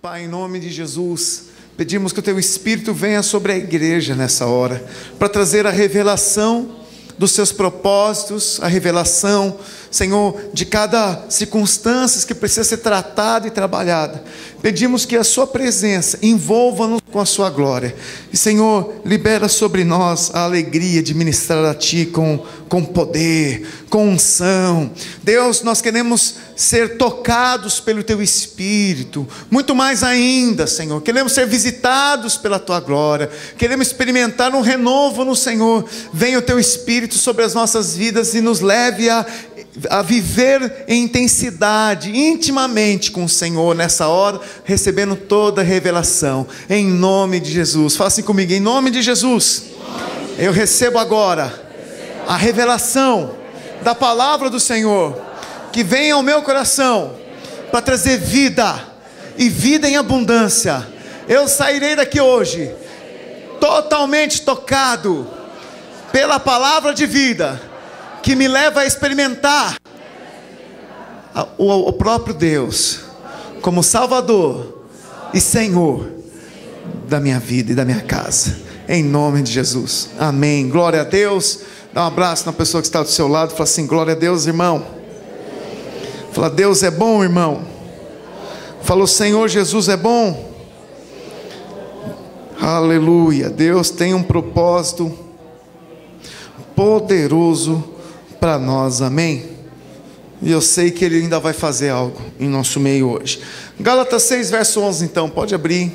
Pai, em nome de Jesus, pedimos que o Teu Espírito venha sobre a igreja nessa hora, para trazer a revelação dos Seus propósitos, a revelação, Senhor, de cada circunstância que precisa ser tratada e trabalhada. Pedimos que a Sua presença envolva-nos com a Sua glória. E, Senhor, libera sobre nós a alegria de ministrar a Ti com poder, com unção. Deus, nós queremos ser tocados pelo Teu Espírito, muito mais ainda, Senhor. Queremos ser visitados pela Tua glória. Queremos experimentar um renovo no Senhor. Venha o Teu Espírito sobre as nossas vidas e nos leve a viver em intensidade, intimamente com o Senhor nessa hora, recebendo toda a revelação, em nome de Jesus. Fala assim comigo: em nome de Jesus, eu recebo agora a revelação da palavra do Senhor, que vem ao meu coração, para trazer vida, e vida em abundância. Eu sairei daqui hoje, totalmente tocado pela palavra de vida, que me leva a experimentar o próprio Deus, como Salvador e Senhor da minha vida e da minha casa, em nome de Jesus, amém. Glória a Deus. Dá um abraço na pessoa que está do seu lado, fala assim: glória a Deus, irmão. Fala: Deus é bom, irmão. Fala: o Senhor Jesus é bom. Aleluia. Deus tem um propósito poderoso para nós, amém? E eu sei que Ele ainda vai fazer algo em nosso meio hoje. Gálatas 6, verso 11, então, pode abrir.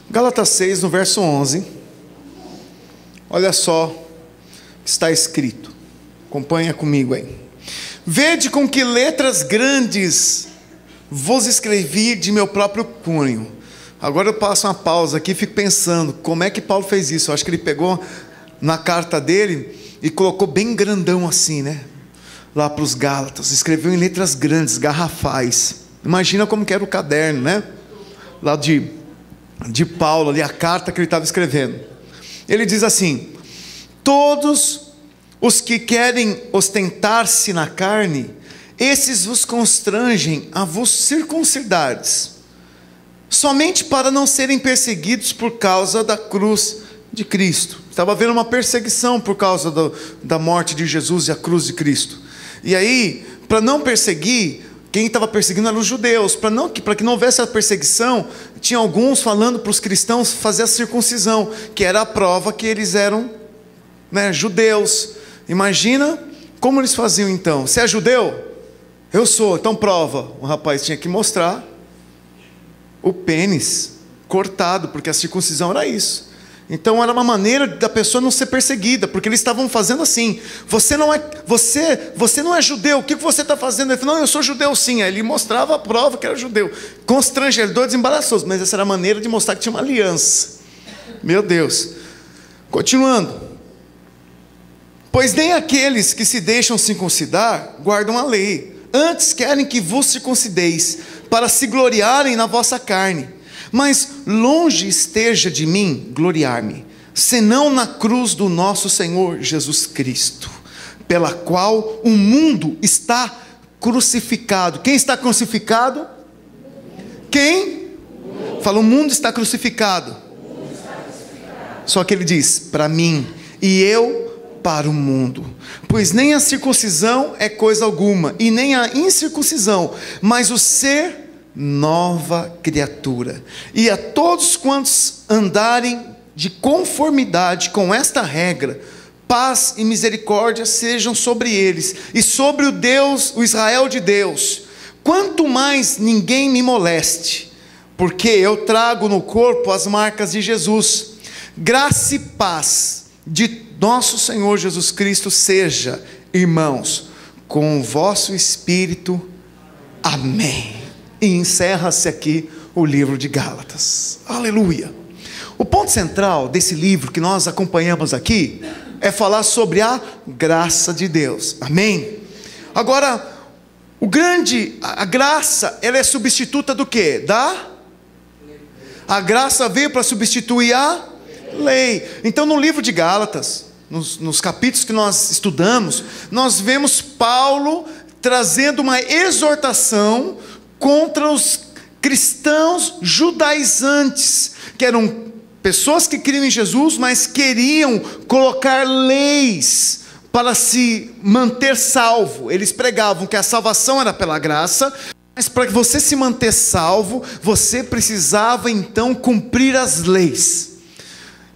Gálatas 6, no verso 11, olha só o que está escrito, acompanha comigo aí. Vede com que letras grandes vos escrevi de meu próprio punho. Agora eu passo uma pausa aqui e fico pensando, como é que Paulo fez isso? Eu acho que ele pegou na carta dele e colocou bem grandão assim, né? Lá para os Gálatas, escreveu em letras grandes, garrafais. Imagina como que era o caderno, né? Lá de Paulo, ali a carta que ele estava escrevendo. Ele diz assim: todos os que querem ostentar-se na carne, esses vos constrangem a vos circuncidardes, somente para não serem perseguidos por causa da cruz de Cristo. Estava havendo uma perseguição por causa da morte de Jesus e a cruz de Cristo. E aí, para não perseguir, quem estava perseguindo eram os judeus. Para que não houvesse a perseguição, tinha alguns falando para os cristãos fazer a circuncisão, que era a prova que eles eram, né, judeus. Imagina como eles faziam então. Você é judeu? Eu sou, então prova. O rapaz tinha que mostrar o pênis cortado, porque a circuncisão era isso. Então era uma maneira da pessoa não ser perseguida, porque eles estavam fazendo assim: você não é judeu, o que você está fazendo? Ele falou: não, eu sou judeu sim. Aí ele mostrava a prova que era judeu, constrangedor, desembaraçoso, mas essa era a maneira de mostrar que tinha uma aliança. Meu Deus. Continuando: pois nem aqueles que se deixam circuncidar guardam a lei, antes querem que vos circuncideis, para se gloriarem na vossa carne. Mas longe esteja de mim gloriar-me, senão na cruz do nosso Senhor Jesus Cristo, pela qual o mundo está crucificado. Quem está crucificado? Quem? Fala: o mundo está crucificado. Só que ele diz: para mim, e eu para o mundo. Pois nem a circuncisão é coisa alguma, e nem a incircuncisão, mas o ser nova criatura. E a todos quantos andarem de conformidade com esta regra, paz e misericórdia sejam sobre eles e sobre o Israel de Deus. Quanto mais ninguém me moleste, porque eu trago no corpo as marcas de Jesus. Graça e paz de nosso Senhor Jesus Cristo seja, irmãos, com o vosso espírito. Amém. E encerra-se aqui o livro de Gálatas. Aleluia. O ponto central desse livro que nós acompanhamos aqui é falar sobre a graça de Deus. Amém? Agora, A graça, ela é substituta do quê? A graça veio para substituir a lei. Então no livro de Gálatas, nos capítulos que nós estudamos, nós vemos Paulo trazendo uma exortação contra os cristãos judaizantes, que eram pessoas que criam em Jesus, mas queriam colocar leis para se manter salvo. Eles pregavam que a salvação era pela graça, mas para que você se manter salvo, você precisava então cumprir as leis.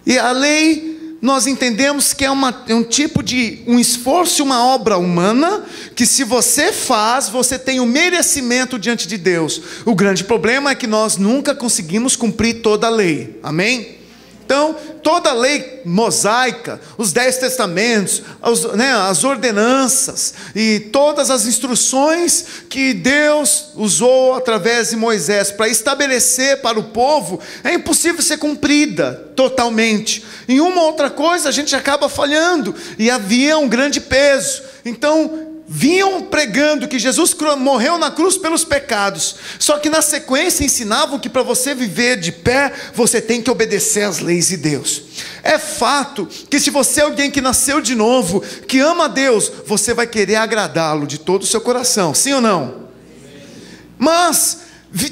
E a lei, nós entendemos que é um tipo de um esforço, uma obra humana, que se você faz, você tem o merecimento diante de Deus. O grande problema é que nós nunca conseguimos cumprir toda a lei. Amém? Então, toda a lei mosaica, os 10 testamentos, as ordenanças e todas as instruções que Deus usou através de Moisés para estabelecer para o povo, é impossível ser cumprida totalmente. Em uma outra coisa a gente acaba falhando, e havia um grande peso. Então, vinham pregando que Jesus morreu na cruz pelos pecados, só que na sequência ensinavam que para você viver de pé, você tem que obedecer às leis de Deus. É fato que se você é alguém que nasceu de novo, que ama a Deus, você vai querer agradá-lo de todo o seu coração, sim ou não? Mas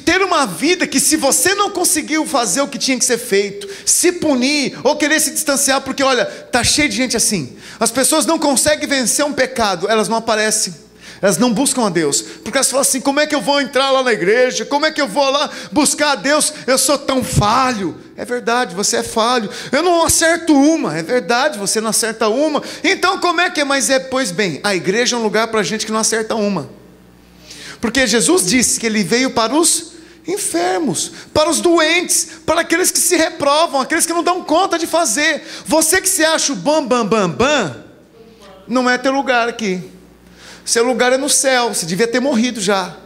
ter uma vida que, se você não conseguiu fazer o que tinha que ser feito, se punir ou querer se distanciar, porque olha, está cheio de gente assim. As pessoas não conseguem vencer um pecado, elas não aparecem, elas não buscam a Deus, porque elas falam assim: como é que eu vou entrar lá na igreja? Como é que eu vou lá buscar a Deus? Eu sou tão falho. É verdade, você é falho. Eu não acerto uma. É verdade, você não acerta uma. Então como é que é? Mas pois bem, a igreja é um lugar para gente que não acerta uma. Porque Jesus disse que Ele veio para os enfermos, para os doentes, para aqueles que se reprovam, aqueles que não dão conta de fazer. Você que se acha o bam, não é teu lugar aqui. Seu lugar é no céu. Você devia ter morrido já.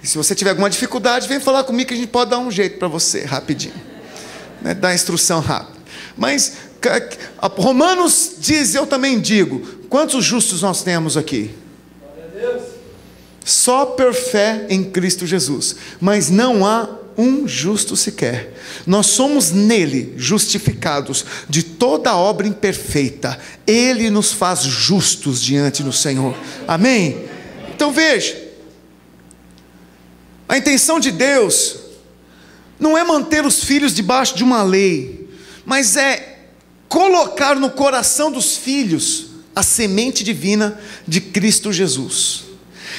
E se você tiver alguma dificuldade, vem falar comigo que a gente pode dar um jeito para você, rapidinho, né? Dar instrução rápida. Mas Romanos diz, eu também digo, quantos justos nós temos aqui? Só por fé em Cristo Jesus, mas não há um justo sequer. Nós somos nele justificados de toda obra imperfeita. Ele nos faz justos diante do Senhor. Amém? Então veja, a intenção de Deus não é manter os filhos debaixo de uma lei, mas é colocar no coração dos filhos a semente divina de Cristo Jesus.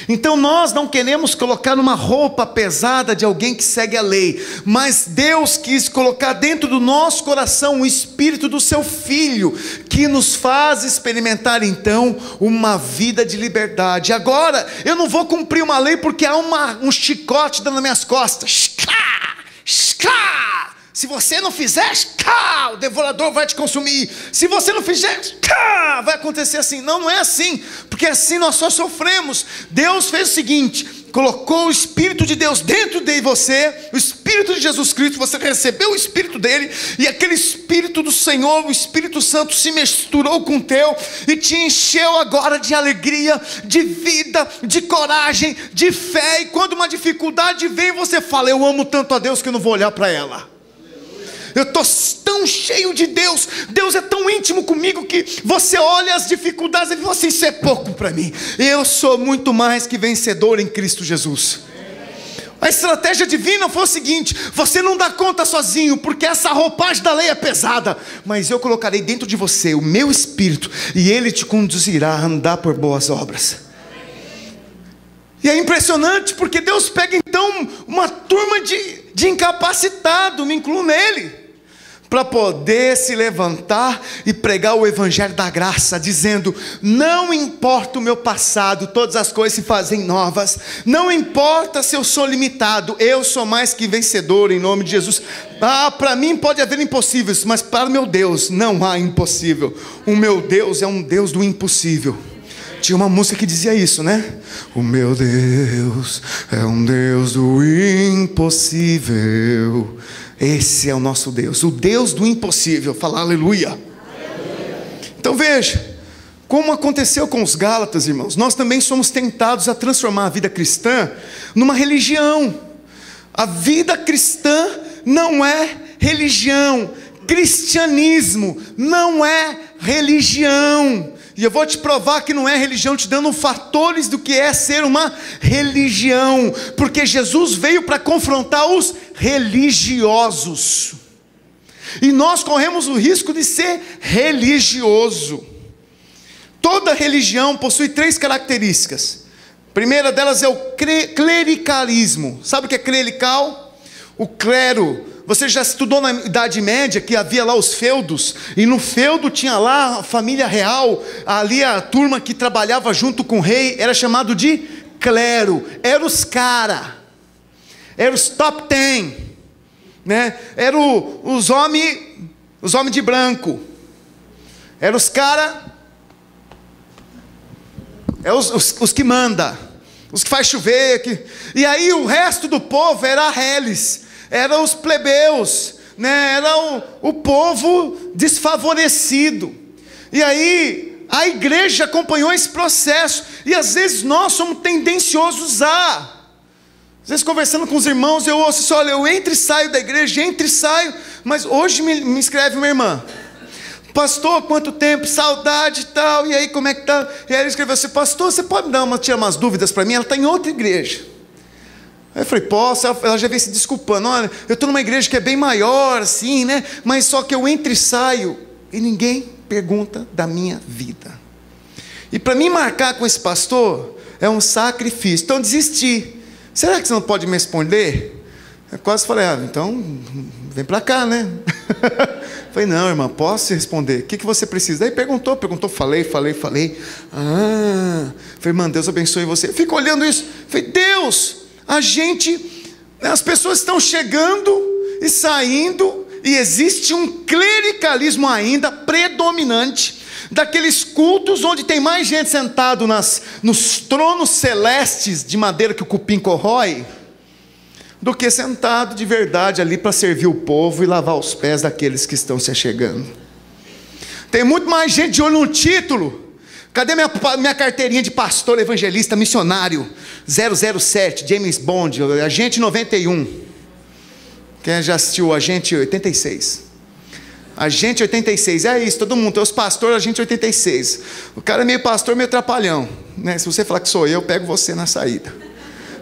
Então nós não queremos colocar numa roupa pesada de alguém que segue a lei, mas Deus quis colocar dentro do nosso coração o Espírito do seu Filho, que nos faz experimentar então uma vida de liberdade. Agora eu não vou cumprir uma lei porque há um chicote dando nas minhas costas. Se você não fizer, o devorador vai te consumir. Se você não fizer, vai acontecer assim. Não é assim, porque assim nós só sofremos. Deus fez o seguinte: colocou o Espírito de Deus dentro de você, o Espírito de Jesus Cristo. Você recebeu o Espírito dele, e aquele Espírito do Senhor, o Espírito Santo, se misturou com o teu e te encheu agora de alegria, de vida, de coragem, de fé. E quando uma dificuldade vem, você fala: eu amo tanto a Deus que eu não vou olhar para ela. Eu estou tão cheio de Deus, Deus é tão íntimo comigo, que você olha as dificuldades e fala assim: isso é pouco para mim, eu sou muito mais que vencedor em Cristo Jesus. A estratégia divina foi o seguinte: você não dá conta sozinho, porque essa roupagem da lei é pesada, mas eu colocarei dentro de você o meu Espírito, e Ele te conduzirá a andar por boas obras. E é impressionante, porque Deus pega então uma turma de incapacitado, me incluo nele, para poder se levantar e pregar o evangelho da graça, dizendo: não importa o meu passado, todas as coisas se fazem novas. Não importa se eu sou limitado, eu sou mais que vencedor em nome de Jesus. Para mim pode haver impossíveis, mas para o meu Deus não há impossível. O meu Deus é um Deus do impossível. Tinha uma música que dizia isso, né? O meu Deus é um Deus do impossível. Esse é o nosso Deus, o Deus do impossível. Fala aleluia. Então veja, Como aconteceu com os Gálatas, irmãos, nós também somos tentados a transformar a vida cristã numa religião. A vida cristã não é religião. Cristianismo não é religião. E eu vou te provar que não é religião, te dando fatores do que é ser uma religião. Porque Jesus veio para confrontar os religiosos. E nós corremos o risco de ser religioso. Toda religião possui 3 características. A primeira delas é o clericalismo. Sabe o que é clerical? O clero. Você já estudou na Idade Média que havia lá os feudos, e no feudo tinha lá a família real, ali a turma que trabalhava junto com o rei, era chamado de clero. Eram os cara, eram os top 10, né? Eram os homens de branco, eram os cara, os que manda, os que faz chover, e aí o resto do povo era a reles, eram os plebeus, né? Era o povo desfavorecido. E aí a igreja acompanhou esse processo, e às vezes nós somos tendenciosos às vezes conversando com os irmãos, eu ouço assim: olha, eu entro e saio da igreja, entro e saio, mas hoje me escreve uma irmã: pastor, quanto tempo, saudade e tal, e aí como é que tá? E aí ele escreveu assim: pastor, você pode tirar umas dúvidas para mim? Ela está em outra igreja. Aí eu falei: posso? Ela já veio se desculpando: olha, eu estou numa igreja que é bem maior assim, né? Mas só que eu entro e saio, e ninguém pergunta da minha vida. E para mim marcar com esse pastor é um sacrifício. Então desisti. Será que você não pode me responder? Eu quase falei: então vem para cá, né? Falei: não, irmã, posso responder? O que você precisa? Daí perguntou, falei. Falei: irmã, Deus abençoe você. Eu fico olhando isso. Falei: Deus, as pessoas estão chegando e saindo, e existe um clericalismo ainda predominante, daqueles cultos onde tem mais gente sentado nos tronos celestes de madeira que o cupim corrói, do que sentado de verdade ali para servir o povo e lavar os pés daqueles que estão se achegando. Tem muito mais gente de olho no título. Cadê minha carteirinha de pastor, evangelista, missionário 007, James Bond, agente 91? Quem já assistiu o Agente 86? Agente 86, é isso, todo mundo, tem os pastores, Agente 86. O cara é meio pastor, meio trapalhão, né? Se você falar que sou eu pego você na saída.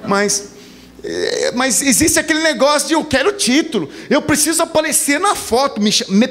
Mas existe aquele negócio de eu quero título, eu preciso aparecer na foto,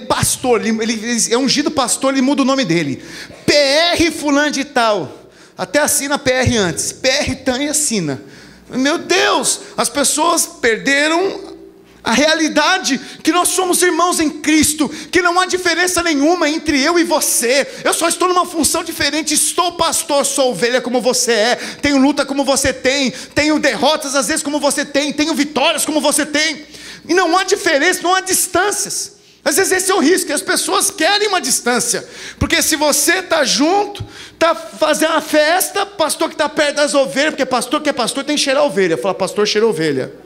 pastor, ele é ungido pastor, ele muda o nome dele, PR fulano de tal, até assina PR antes, PR tan e assina. Meu Deus, as pessoas perderam a realidade que nós somos irmãos em Cristo, que não há diferença nenhuma entre eu e você. Eu só estou numa função diferente. Estou pastor, sou ovelha como você é, tenho luta como você tem, tenho derrotas às vezes como você tem, tenho vitórias como você tem, e não há diferença, não há distâncias. Às vezes esse é o risco, que as pessoas querem uma distância, porque se você está junto, está fazendo uma festa, pastor que está perto das ovelhas, porque pastor que é pastor tem que cheirar ovelha. Fala: pastor cheira ovelha.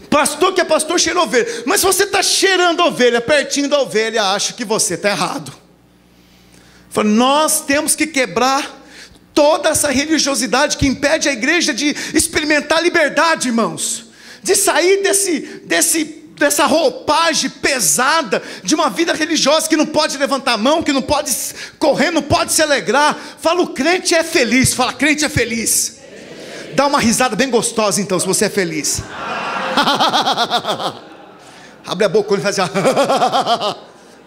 Pastor que é pastor cheira ovelha. Mas se você está cheirando ovelha, pertinho da ovelha, acha que você está errado. Nós temos que quebrar toda essa religiosidade que impede a igreja de experimentar a liberdade, irmãos, de sair dessa roupagem pesada de uma vida religiosa, que não pode levantar a mão, que não pode correr, não pode se alegrar. Fala: o crente é feliz. Fala: crente é feliz. Dá uma risada bem gostosa então, se você é feliz. Abre a boca e faz assim.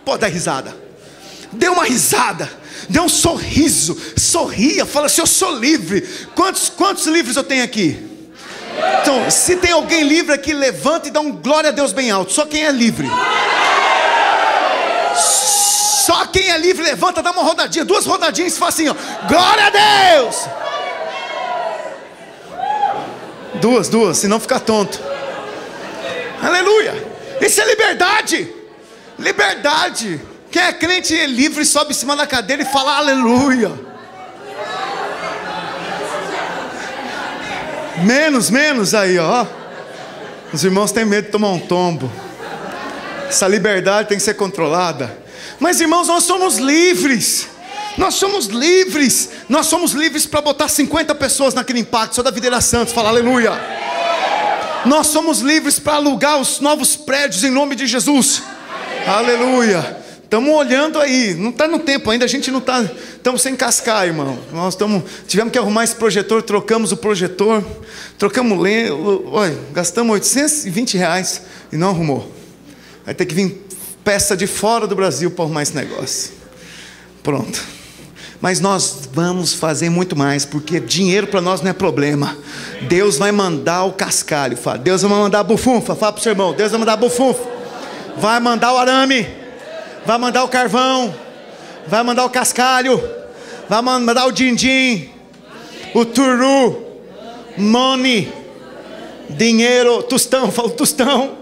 Pode dar risada. Dê uma risada, dê um sorriso, sorria, fala assim: eu sou livre. Quantos livros eu tenho aqui? Então, se tem alguém livre aqui, levanta e dá um glória a Deus bem alto. Só quem é livre. Só quem é livre levanta, dá uma rodadinha, 2 rodadinhas e fala assim: ó, glória a Deus. 2, senão fica tonto. Aleluia. Isso é liberdade. Liberdade. Quem é crente é livre, sobe em cima da cadeira e fala aleluia. Menos aí, ó. Os irmãos têm medo de tomar um tombo. Essa liberdade tem que ser controlada. Mas irmãos, nós somos livres. Nós somos livres. Nós somos livres para botar 50 pessoas naquele impacto, só da Videira Santos, fala aleluia. Nós somos livres para alugar os novos prédios em nome de Jesus. Aleluia. Estamos olhando aí, não está no tempo ainda, a gente não está, estamos sem cascar, irmão. Nós tivemos que arrumar esse projetor, trocamos o projetor, trocamos olha, gastamos R$820 e não arrumou. Vai ter que vir peça de fora do Brasil para arrumar esse negócio. Pronto. Mas nós vamos fazer muito mais, porque dinheiro para nós não é problema. Deus vai mandar o cascalho, fala. Deus vai mandar a bufunfa, fala para o seu irmão, Deus vai mandar a bufunfa, vai mandar o arame, vai mandar o carvão, vai mandar o cascalho, vai mandar o din-din, o turu, money, dinheiro, tostão, fala tostão.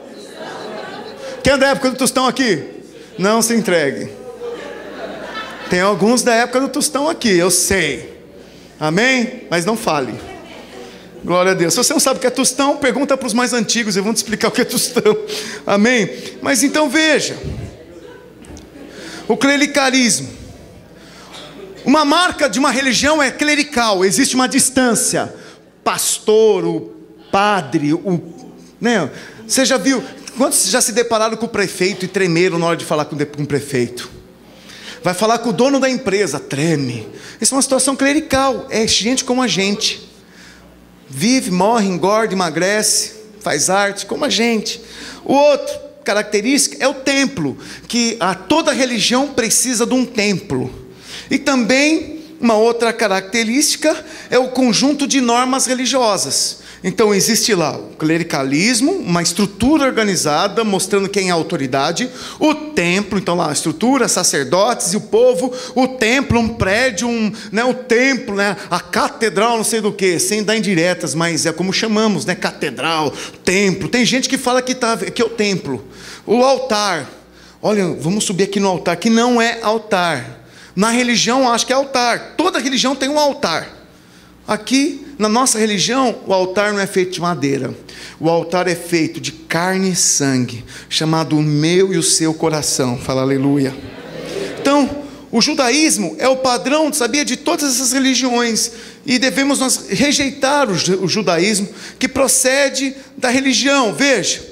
Quem é da época do tostão aqui? Não se entregue. Tem alguns da época do tostão aqui, eu sei. Amém? Mas não fale. Glória a Deus. Se você não sabe o que é tostão, pergunta para os mais antigos, eles vão te explicar o que é tostão. Amém? Mas então veja. O clericalismo. Uma marca de uma religião é clerical. Existe uma distância. Pastor, o padre, né? Você já viu? Quantos já se depararam com o prefeito e tremeram na hora de falar com o prefeito? Vai falar com o dono da empresa, treme. Isso é uma situação clerical. É gente como a gente. Vive, morre, engorda, emagrece, faz arte, como a gente. O outro característica é o templo, que toda religião precisa de um templo. E também uma outra característica é o conjunto de normas religiosas. Então existe lá o clericalismo, uma estrutura organizada mostrando quem é a autoridade, o templo, então lá a estrutura, sacerdotes e o povo, o templo, um prédio, o templo, né, a catedral, não sei do que, sem dar indiretas, mas é como chamamos, né, catedral, templo. Tem gente que fala que é o templo, o altar. Olha, vamos subir aqui no altar, que não é altar. Na religião acho que é altar. Toda religião tem um altar. Aqui, na nossa religião, o altar não é feito de madeira. O altar é feito de carne e sangue, chamado o meu e o seu coração. Fala aleluia. Então, o judaísmo é o padrão, sabia, de todas essas religiões. E devemos nós rejeitar o judaísmo que procede da religião. Veja,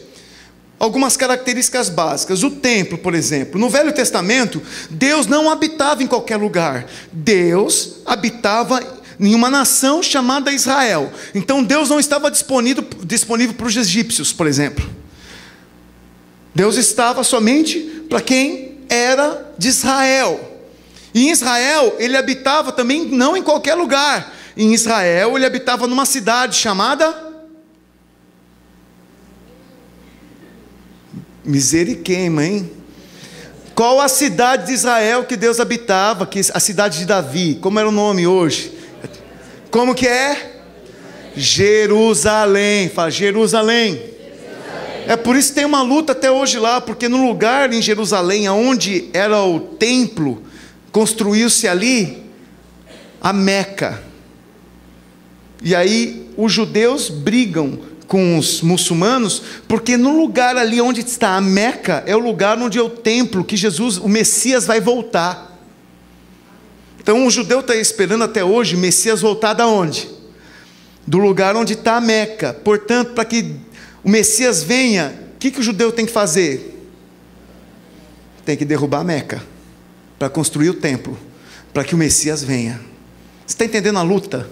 algumas características básicas. O templo, por exemplo. No Velho Testamento, Deus não habitava em qualquer lugar. Deus habitava em uma nação chamada Israel. Então Deus não estava disponível para os egípcios, por exemplo. Deus estava somente para quem era de Israel. E em Israel ele habitava também não em qualquer lugar. Em Israel ele habitava numa cidade chamada Miseriquema, hein? Qual a cidade de Israel que Deus habitava? A cidade de Davi. Como era o nome hoje? Como que é? Jerusalém. Fala, Jerusalém. É por isso que tem uma luta até hoje lá, porque no lugar em Jerusalém, onde era o templo, construiu-se ali a Meca. E aí os judeus brigam com os muçulmanos, porque no lugar ali onde está a Meca, é o lugar onde é o templo, que Jesus, o Messias, vai voltar. Então o judeu está esperando até hoje o Messias voltar da onde? Do lugar onde está a Meca. Portanto, para que o Messias venha, o que o judeu tem que fazer? Tem que derrubar a Meca, para construir o templo, para que o Messias venha. Você está entendendo a luta?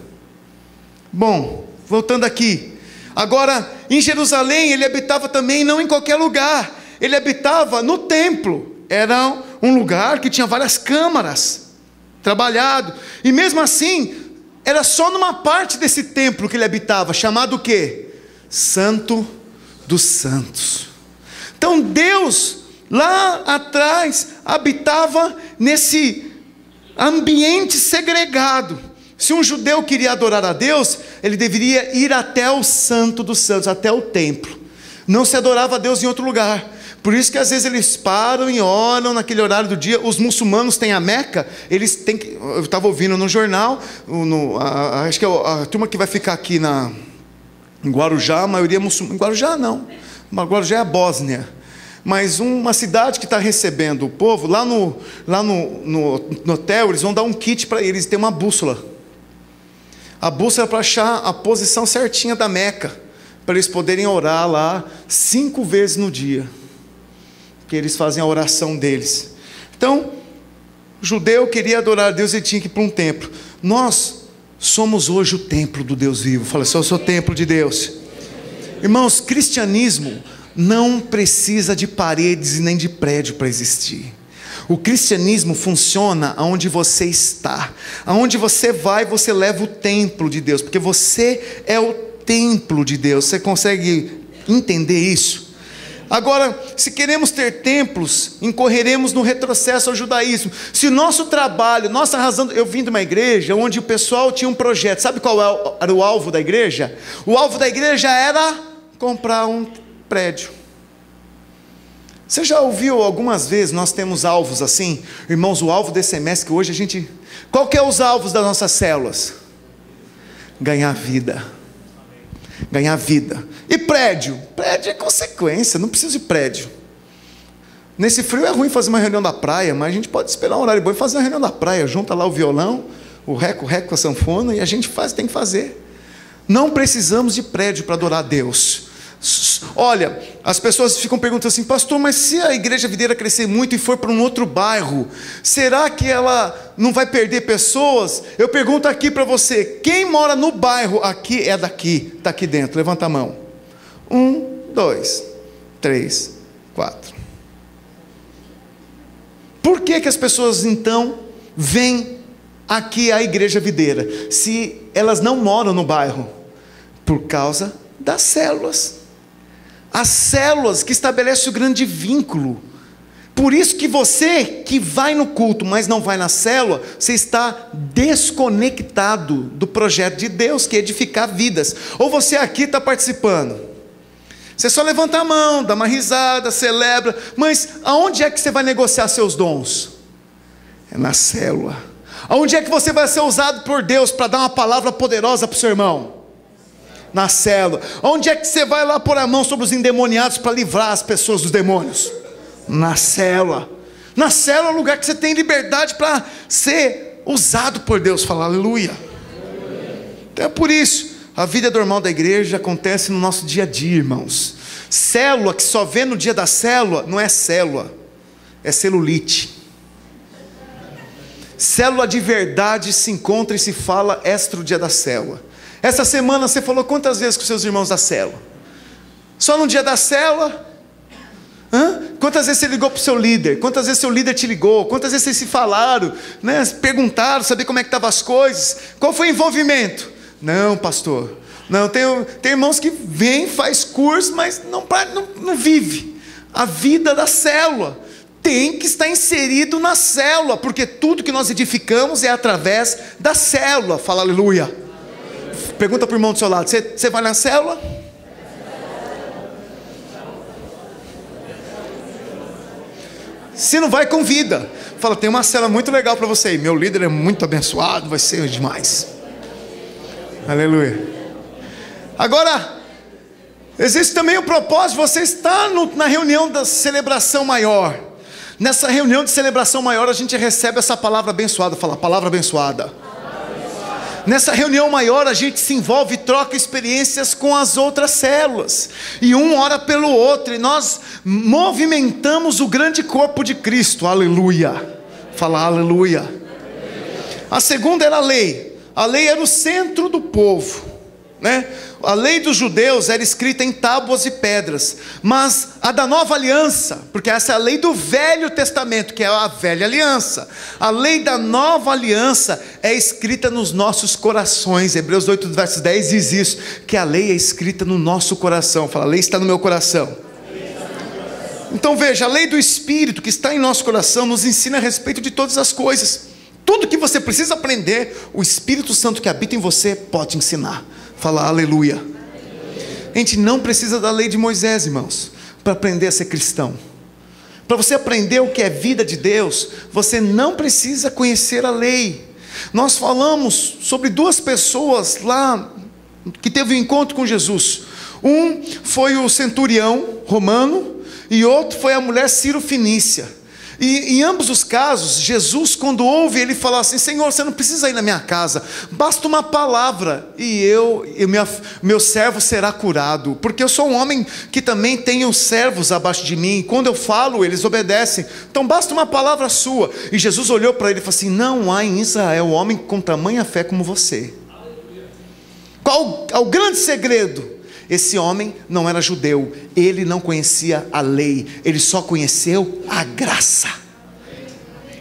Bom, voltando aqui. Agora, em Jerusalém, ele habitava também não em qualquer lugar. Ele habitava no templo. Era um lugar que tinha várias câmaras, trabalhado, e mesmo assim, era só numa parte desse templo que ele habitava, chamado o quê? Santo dos Santos. Então Deus, lá atrás, habitava nesse ambiente segregado. Se um judeu queria adorar a Deus, ele deveria ir até o Santo dos Santos, até o templo. Não se adorava a Deus em outro lugar. Por isso que às vezes eles param e oram naquele horário do dia. Os muçulmanos têm a Meca, eles têm que... Eu estava ouvindo no jornal, acho que é a turma que vai ficar aqui em Guarujá, a maioria é muçulmana. Em Guarujá não, Guarujá é a Bósnia. mas uma cidade que está recebendo o povo, lá no hotel, eles vão dar um kit para eles, tem uma bússola. A bússola é para achar a posição certinha da Meca, para eles poderem orar lá 5 vezes no dia, que eles fazem a oração deles. Então, o judeu queria adorar a Deus e tinha que ir para um templo. Nós somos hoje o templo do Deus vivo. Fala assim: eu sou o templo de Deus. Irmãos, cristianismo não precisa de paredes e nem de prédio para existir. O cristianismo funciona aonde você está. Aonde você vai, você leva o templo de Deus, porque você é o templo de Deus. Você consegue entender isso? Agora, se queremos ter templos, incorreremos no retrocesso ao judaísmo. Se o nosso trabalho, nossa razão... Eu vim de uma igreja onde o pessoal tinha um projeto. Sabe qual era o alvo da igreja? O alvo da igreja era comprar um prédio. Você já ouviu algumas vezes, nós temos alvos assim? Irmãos, o alvo desse semestre que hoje a gente... Qual que é os alvos das nossas células? Ganhar vida. Ganhar vida. E prédio? Prédio é consequência, não precisa de prédio. Nesse frio é ruim fazer uma reunião da praia, mas a gente pode esperar um horário bom e fazer uma reunião da praia. Junta lá o violão, o reco com a sanfona, e a gente tem que fazer. Não precisamos de prédio para adorar a Deus. Olha, as pessoas ficam perguntando assim: pastor, mas se a igreja videira crescer muito e for para um outro bairro, será que ela não vai perder pessoas? Eu pergunto aqui para você: quem mora no bairro aqui é daqui, está aqui dentro? Levanta a mão. 1, 2, 3, 4. Por que as pessoas então vêm aqui à igreja videira, se elas não moram no bairro? Por causa das células. As células que estabelecem o grande vínculo. Por isso que você que vai no culto, mas não vai na célula, você está desconectado do projeto de Deus, que é edificar vidas. Ou você aqui está participando, você só levanta a mão, dá uma risada, celebra, mas aonde é que você vai negociar seus dons? É na célula. Aonde é que você vai ser usado por Deus para dar uma palavra poderosa para o seu irmão? Na célula. Onde é que você vai lá pôr a mão sobre os endemoniados para livrar as pessoas dos demônios? Na célula. Na célula é o lugar que você tem liberdade para ser usado por Deus. Fala aleluia. Então é por isso, a vida normal da igreja acontece no nosso dia a dia, irmãos. Célula que só vê no dia da célula, não é célula, é celulite. Célula de verdade se encontra e se fala extra o dia da célula. Essa semana você falou quantas vezes com seus irmãos da célula? Só no dia da célula? Quantas vezes você ligou para o seu líder? Quantas vezes seu líder te ligou? Quantas vezes vocês se falaram, né? Perguntaram, saber como é que estavam as coisas? Qual foi o envolvimento? Não, pastor. Não, tem irmãos que vêm, faz curso, mas não vive a vida da célula. Tem que estar inserido na célula, porque tudo que nós edificamos é através da célula. Fala aleluia. Pergunta para o irmão do seu lado: você vai na célula? Se não vai, convida. Fala: tem uma célula muito legal para você aí. Meu líder é muito abençoado, vai ser demais. Aleluia. Agora, existe também o propósito de você estar na reunião da celebração maior. Nessa reunião de celebração maior, a gente recebe essa palavra abençoada. Fala: palavra abençoada. Nessa reunião maior a gente se envolve e troca experiências com as outras células. E um ora pelo outro. E nós movimentamos o grande corpo de Cristo. Aleluia. Fala aleluia. A segunda era a lei. A lei era o centro do povo, né? A lei dos judeus era escrita em tábuas e pedras, mas a da nova aliança, porque essa é a lei do Velho Testamento, que é a velha aliança, a lei da nova aliança é escrita nos nossos corações. Hebreus 8, verso 10 diz isso, que a lei é escrita no nosso coração. Fala: a lei está no meu coração. Então veja, a lei do Espírito que está em nosso coração nos ensina a respeito de todas as coisas. Tudo que você precisa aprender, o Espírito Santo que habita em você pode ensinar. Fala aleluia. A gente não precisa da lei de Moisés, irmãos, para aprender a ser cristão. Para você aprender o que é vida de Deus, você não precisa conhecer a lei. Nós falamos sobre 2 pessoas lá que teve um encontro com Jesus. Um foi o centurião romano, e outro foi a mulher Ciro-fenícia. E em ambos os casos, Jesus, quando ouve, ele fala assim: Senhor, você não precisa ir na minha casa, basta uma palavra e meu servo será curado, porque eu sou um homem que também tenho servos abaixo de mim, e quando eu falo, eles obedecem, então basta uma palavra sua. E Jesus olhou para ele e falou assim: não há em Israel homem com tamanha fé como você. Qual é o grande segredo? Esse homem não era judeu, ele não conhecia a lei, ele só conheceu a graça.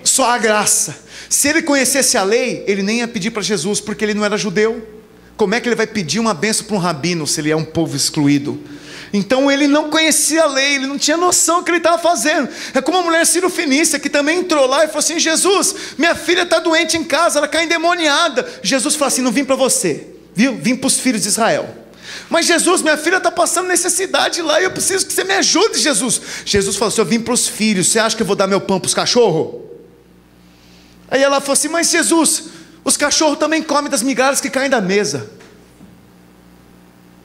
Só a graça. Se ele conhecesse a lei, ele nem ia pedir para Jesus, porque ele não era judeu. Como é que ele vai pedir uma bênção para um rabino, se ele é um povo excluído? Então ele não conhecia a lei, ele não tinha noção do que ele estava fazendo. É como a mulher Ciro-fenícia, que também entrou lá e falou assim: Jesus, minha filha está doente em casa, ela cai endemoniada. Jesus falou assim: não vim para você, viu? Vim para os filhos de Israel. Mas Jesus, minha filha está passando necessidade lá, e eu preciso que você me ajude, Jesus. Jesus falou assim: eu vim para os filhos, você acha que eu vou dar meu pão para os cachorros? Aí ela falou assim: mas Jesus, os cachorros também comem das migalhas que caem da mesa.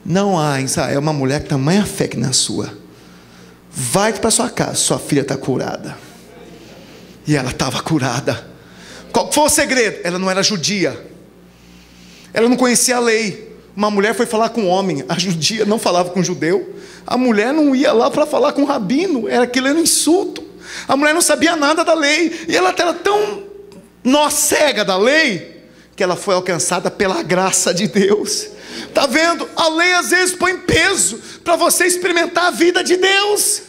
Não há em Israel uma mulher que tamanha fé que na sua. Vai para sua casa, sua filha está curada. E ela estava curada. Qual foi o segredo? Ela não era judia, ela não conhecia a lei. Uma mulher foi falar com um homem, a judia não falava com o judeu, a mulher não ia lá para falar com o rabino, aquilo era um insulto. A mulher não sabia nada da lei, e ela era tão cega da lei, que ela foi alcançada pela graça de Deus. Está vendo? A lei às vezes põe peso para você experimentar a vida de Deus.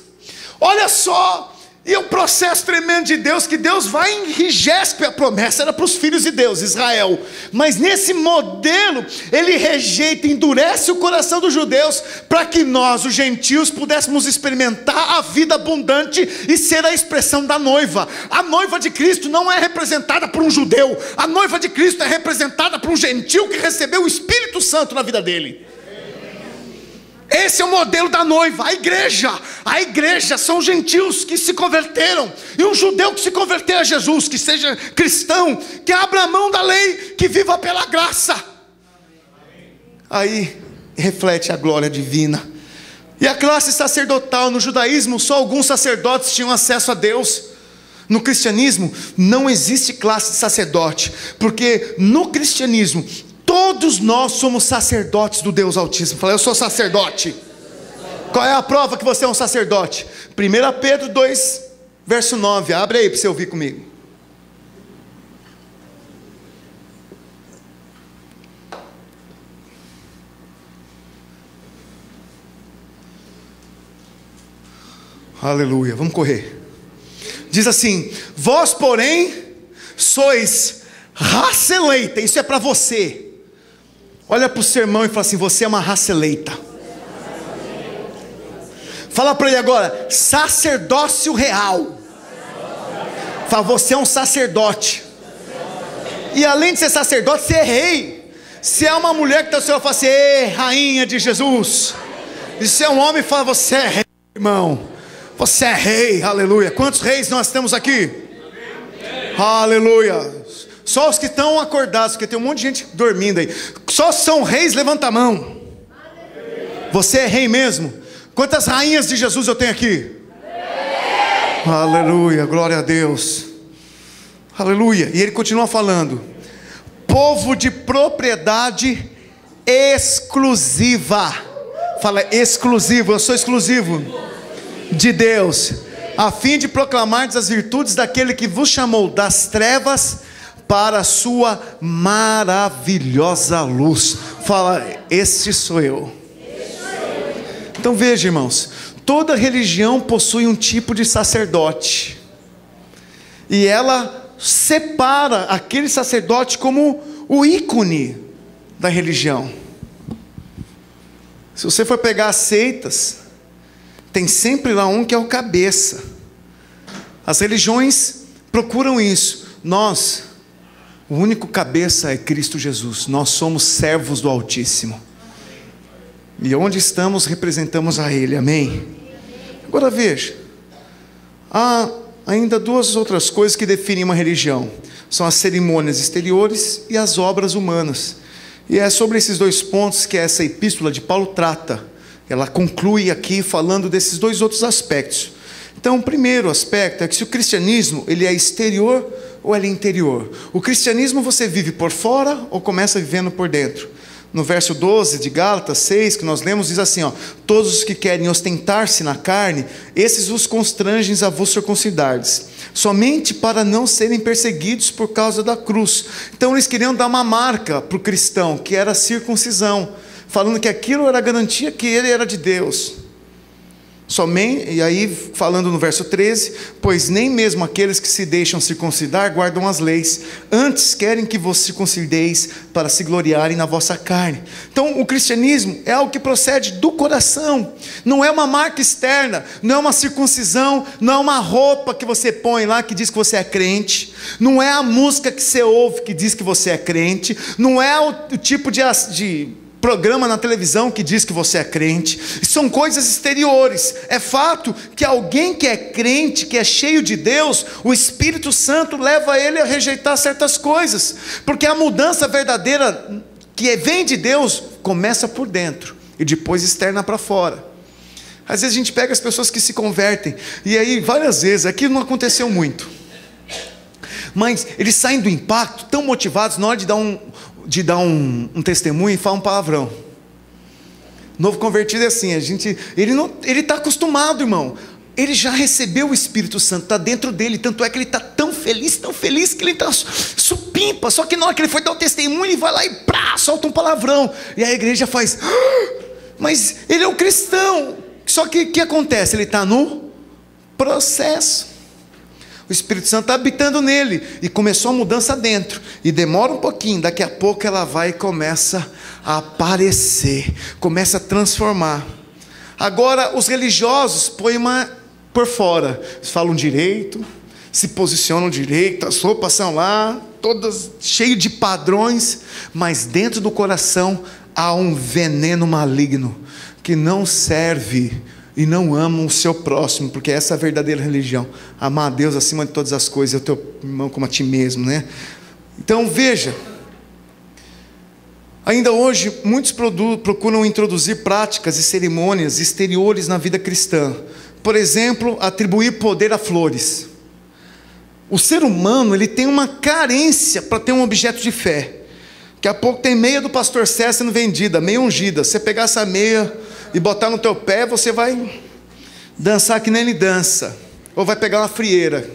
Olha só, e o processo tremendo de Deus, que Deus vai e enrijece. A promessa era para os filhos de Deus, Israel, mas nesse modelo, ele rejeita, endurece o coração dos judeus, para que nós, os gentios, pudéssemos experimentar a vida abundante, e ser a expressão da noiva. A noiva de Cristo não é representada por um judeu, a noiva de Cristo é representada por um gentil, que recebeu o Espírito Santo na vida dele. Esse é o modelo da noiva. A igreja são gentios que se converteram, e um judeu que se converter a Jesus, que seja cristão, que abra a mão da lei, que viva pela graça. Aí reflete a glória divina. E a classe sacerdotal: no judaísmo só alguns sacerdotes tinham acesso a Deus. No cristianismo não existe classe de sacerdote, porque no cristianismo todos nós somos sacerdotes do Deus Altíssimo. Fala: eu sou sacerdote. Qual é a prova que você é um sacerdote? 1 Pedro 2, verso 9. Abre aí para você ouvir comigo. Aleluia, vamos correr. Diz assim: vós porém sois raça eleita. Isso é para você. Olha para o seu irmão e fala assim: você é uma raça eleita. Fala para ele agora: sacerdócio real. Fala: você é um sacerdote. E além de ser sacerdote, você é rei. Se é uma mulher que está ao seu lado, fala assim: ei, rainha de Jesus. E se é um homem, fala: você é rei, irmão. Você é rei, aleluia. Quantos reis nós temos aqui? Aleluia. Só os que estão acordados, porque tem um monte de gente dormindo aí. Só são reis, levanta a mão. Você é rei mesmo? Quantas rainhas de Jesus eu tenho aqui? Aleluia, glória a Deus. Aleluia. E ele continua falando: povo de propriedade exclusiva. Fala: exclusivo, eu sou exclusivo de Deus, a fim de proclamar as virtudes daquele que vos chamou das trevas para a sua maravilhosa luz. Fala: este sou eu. Então veja, irmãos, toda religião possui um tipo de sacerdote, e ela separa aquele sacerdote como o ícone da religião. Se você for pegar as seitas, tem sempre lá um que é o cabeça. As religiões procuram isso. O único cabeça é Cristo Jesus. Nós somos servos do Altíssimo, e onde estamos, representamos a Ele. Amém? Agora veja, há ainda duas outras coisas que definem uma religião: são as cerimônias exteriores e as obras humanas. E é sobre esses dois pontos que essa epístola de Paulo trata, Ela conclui aqui falando desses dois outros aspectos. Então, o primeiro aspecto é que se o cristianismo ele é exterior ou ele é interior. O cristianismo você vive por fora ou começa vivendo por dentro? No verso 12 de Gálatas 6, que nós lemos, diz assim, todos os que querem ostentar-se na carne, esses vos constrangem a vos circuncidardes, somente para não serem perseguidos por causa da cruz. Então eles queriam dar uma marca para o cristão, que era a circuncisão, falando que aquilo era a garantia que ele era de Deus. Somente, e aí falando no verso 13, pois nem mesmo aqueles que se deixam circuncidar guardam as leis, antes querem que vos circuncideis para se gloriarem na vossa carne. Então o cristianismo é algo que procede do coração, não é uma marca externa, não é uma circuncisão, não é uma roupa que você põe lá que diz que você é crente, não é a música que você ouve que diz que você é crente, não é o tipo de programa na televisão que diz que você é crente. São coisas exteriores. É fato que alguém que é crente, que é cheio de Deus, o Espírito Santo leva ele a rejeitar certas coisas, porque a mudança verdadeira que vem de Deus começa por dentro e depois externa para fora. Às vezes a gente pega as pessoas que se convertem, e aí várias vezes, aqui não aconteceu muito, mas eles saem do impacto tão motivados na hora de dar um testemunho e falar um palavrão. Novo convertido é assim, ele está acostumado, irmão. Ele já recebeu o Espírito Santo, está dentro dele, tanto é que ele está tão feliz que ele está supimpa. Só que na hora que ele foi dar o testemunho, ele vai lá e solta um palavrão, e a igreja faz, mas ele é um cristão. Só que o que acontece? Ele está no processo. O Espírito Santo está habitando nele, e começou a mudança dentro, e demora um pouquinho, daqui a pouco ela vai e começa a aparecer, começa a transformar. Agora os religiosos põem por fora, eles falam direito, se posicionam direito, as roupas são lá, todas cheias de padrões, mas dentro do coração há um veneno maligno, que não serve e não amam o seu próximo, porque essa é a verdadeira religião, amar a Deus acima de todas as coisas, e o teu irmão como a ti mesmo, né? Então veja, ainda hoje muitos procuram introduzir práticas e cerimônias exteriores na vida cristã. Por exemplo, atribuir poder a flores. O ser humano ele tem uma carência para ter um objeto de fé. Daqui a pouco tem meia do pastor César sendo vendida, meia ungida. Você pegar essa meia e botar no teu pé, você vai dançar que nem ele dança, ou vai pegar uma frieira,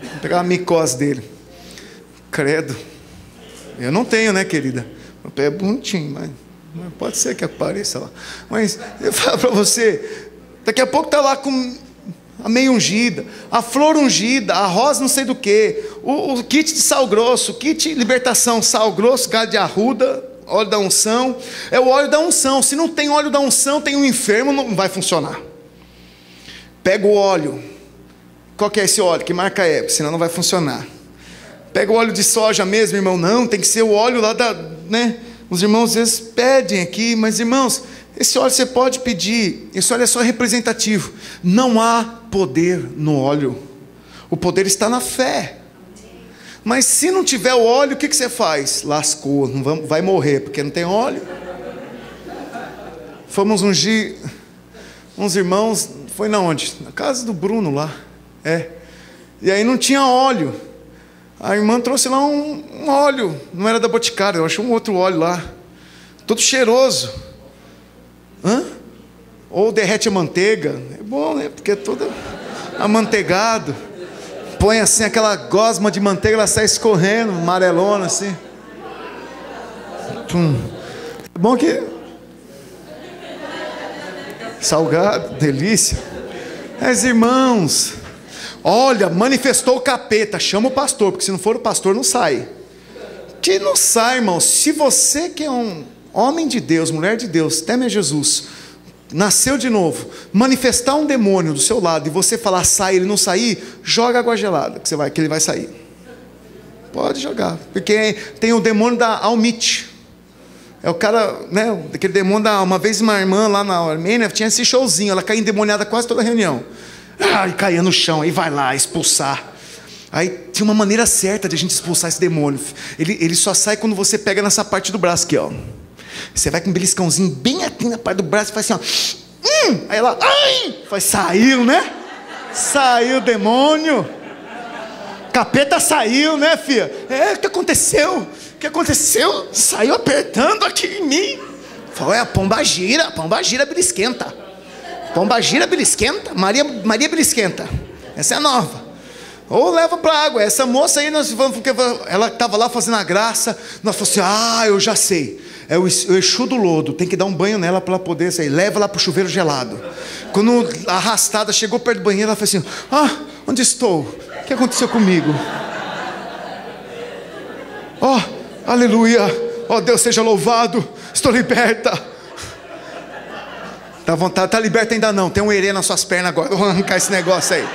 vai pegar uma micose dele. Credo, eu não tenho, né, querida? Meu pé é bonitinho, mas pode ser que apareça lá. Mas eu falo para você, daqui a pouco está lá com a meia ungida, a flor ungida, a rosa não sei do que, o kit de sal grosso, kit de libertação, sal grosso, galho de arruda, óleo da unção, é o óleo da unção. Se não tem óleo da unção, tem um enfermo, não vai funcionar. Pega o óleo, qual que é esse óleo? Que marca é? Senão não vai funcionar. Pega o óleo de soja mesmo, irmão, não, tem que ser o óleo lá né? Os irmãos às vezes pedem aqui, mas irmãos, esse óleo você pode pedir, esse óleo é só representativo. Não há poder no óleo, o poder está na fé. Mas se não tiver o óleo, o que você faz? Lascou, vai morrer, porque não tem óleo. Fomos ungir uns irmãos, foi na onde? Na casa do Bruno lá, e aí não tinha óleo. A irmã trouxe lá um óleo, não era da Boticário, eu achei um outro óleo lá, todo cheiroso. Ou derrete a manteiga, é bom, né? Porque é todo amanteigado. Põe assim aquela gosma de manteiga, ela sai escorrendo, amarelona assim. É bom que salgado, delícia. Mas irmãos, olha, manifestou o capeta, chama o pastor, porque se não for o pastor não sai. Que não sai, irmão. Se você que é um homem de Deus, mulher de Deus, teme a Jesus, nasceu de novo, manifestar um demônio do seu lado e você falar sai, ele não sair, joga água gelada que ele vai sair. Pode jogar, porque tem o demônio da almite. É o cara, né, aquele demônio uma vez uma irmã lá na Armênia tinha esse showzinho, ela caía endemoniada quase toda a reunião. E caía no chão, aí vai lá expulsar. Aí tinha uma maneira certa de a gente expulsar esse demônio. Ele só sai quando você pega nessa parte do braço aqui, ó. Você vai com um beliscãozinho bem aqui na parte do braço e faz assim, ó. Aí ela, ai! Faz, saiu, né? Saiu o demônio. Capeta saiu, né, filha? O que aconteceu? O que aconteceu? Saiu apertando aqui em mim. Foi a pombagira belisquenta. Pombagira belisquenta, Maria belisquenta. Essa é nova. Ou leva para água. Essa moça aí, nós vamos, porque ela estava lá fazendo a graça. Nós falamos assim, eu já sei. É o Exu do lodo. Tem que dar um banho nela para ela poder sair. Leva lá para o chuveiro gelado. Quando a arrastada chegou perto do banheiro, ela falou assim, onde estou? O que aconteceu comigo? Aleluia. Deus seja louvado. Estou liberta. Tá vontade, tá liberta ainda não. Tem um herê nas suas pernas agora. Vou arrancar esse negócio aí.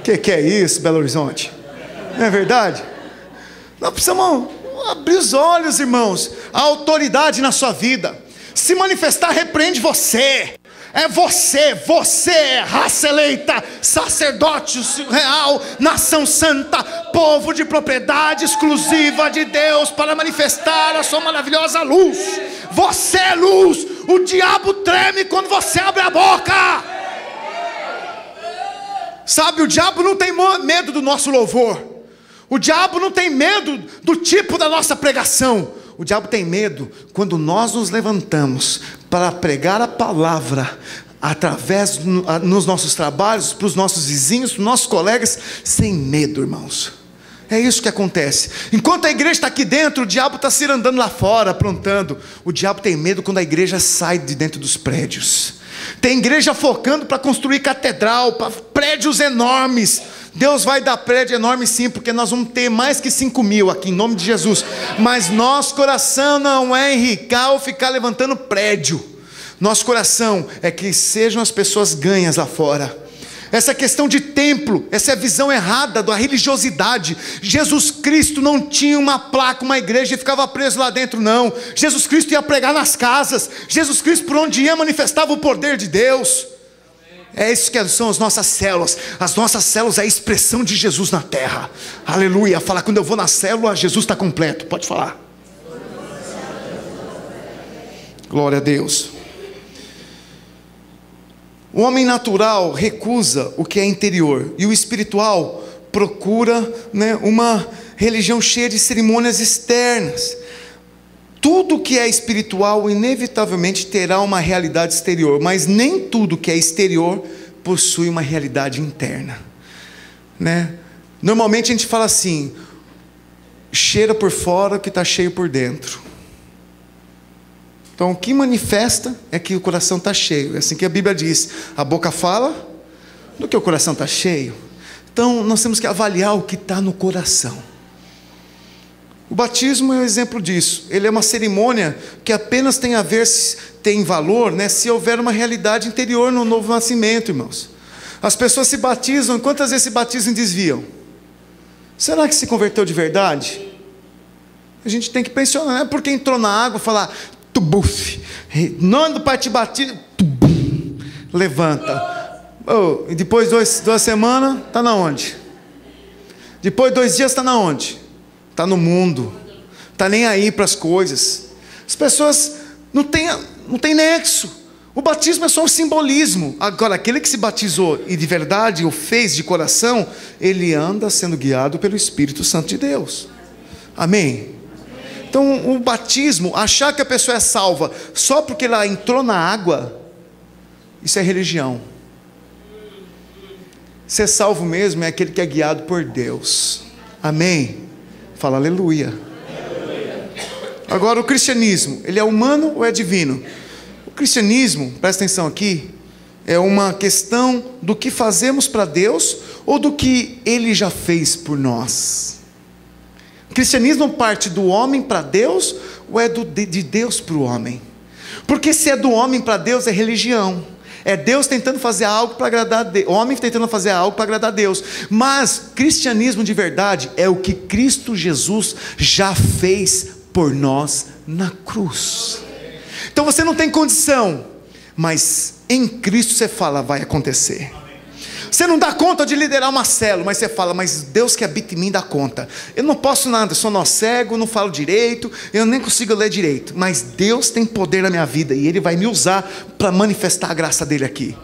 Que é isso, Belo Horizonte? Não é verdade? Nós precisamos abrir os olhos, irmãos. A autoridade na sua vida se manifestar, repreende você. É você, raça eleita, sacerdócio real, nação santa, povo de propriedade exclusiva de Deus, para manifestar a sua maravilhosa luz. Você é luz. O diabo treme quando você abre a boca. Sabe, o diabo não tem medo do nosso louvor. O diabo não tem medo do tipo da nossa pregação. O diabo tem medo quando nós nos levantamos para pregar a palavra através nos nossos trabalhos, para os nossos vizinhos, para os nossos colegas, sem medo, irmãos. É isso que acontece. Enquanto a igreja está aqui dentro, o diabo está se andando lá fora, aprontando. O diabo tem medo quando a igreja sai de dentro dos prédios. Tem igreja focando para construir catedral, para prédios enormes. Deus vai dar prédio enorme sim, porque nós vamos ter mais que 5.000 aqui, em nome de Jesus. Mas nosso coração não é enricar ou ficar levantando prédio. Nosso coração é que sejam as pessoas ganhas lá fora. Essa questão de templo, essa é a visão errada da religiosidade. Jesus Cristo não tinha uma placa, uma igreja e ficava preso lá dentro, não. Jesus Cristo ia pregar nas casas. Jesus Cristo, por onde ia, manifestava o poder de Deus. É isso que são as nossas células. As nossas células é a expressão de Jesus na terra. Aleluia. Fala, quando eu vou na célula, Jesus está completo. Pode falar. Glória a Deus. O homem natural recusa o que é interior, e o espiritual procura, uma religião cheia de cerimônias externas. Tudo que é espiritual inevitavelmente terá uma realidade exterior, mas nem tudo que é exterior possui uma realidade interna, Normalmente a gente fala assim, cheira por fora o que está cheio por dentro. Então o que manifesta é que o coração está cheio. É assim que a Bíblia diz, a boca fala do que o coração está cheio. Então nós temos que avaliar o que está no coração. O batismo é um exemplo disso. Ele é uma cerimônia que apenas tem valor, se houver uma realidade interior no novo nascimento, irmãos. As pessoas se batizam, quantas vezes se batizam e desviam? Será que se converteu de verdade? A gente tem que pensar, não é porque entrou na água e falar, tubuf, nome do pai te batiza, levanta. E depois duas semanas, está na onde? Depois de 2 dias, está na onde? Está no mundo, está nem aí para as coisas. As pessoas não têm nexo. O batismo é só um simbolismo. Agora, aquele que se batizou e de verdade o fez de coração, ele anda sendo guiado pelo Espírito Santo de Deus. Amém? Então o batismo, achar que a pessoa é salva só porque ela entrou na água, isso é religião. Ser salvo mesmo é aquele que é guiado por Deus. Amém? Fala aleluia. Agora o cristianismo, ele é humano ou é divino? O cristianismo, presta atenção aqui, é uma questão do que fazemos para Deus ou do que Ele já fez por nós. O cristianismo parte do homem para Deus ou é de Deus para o homem? Porque se é do homem para Deus é religião. É Deus tentando fazer algo para agradar a Deus, homem tentando fazer algo para agradar a Deus. Mas cristianismo de verdade é o que Cristo Jesus já fez por nós na cruz. Então você não tem condição, mas em Cristo você fala, vai acontecer. Você não dá conta de liderar uma célula, mas você fala, mas Deus que habita em mim dá conta. Eu não posso nada, eu sou nó cego, não falo direito, eu nem consigo ler direito. Mas Deus tem poder na minha vida e Ele vai me usar para manifestar a graça dEle aqui.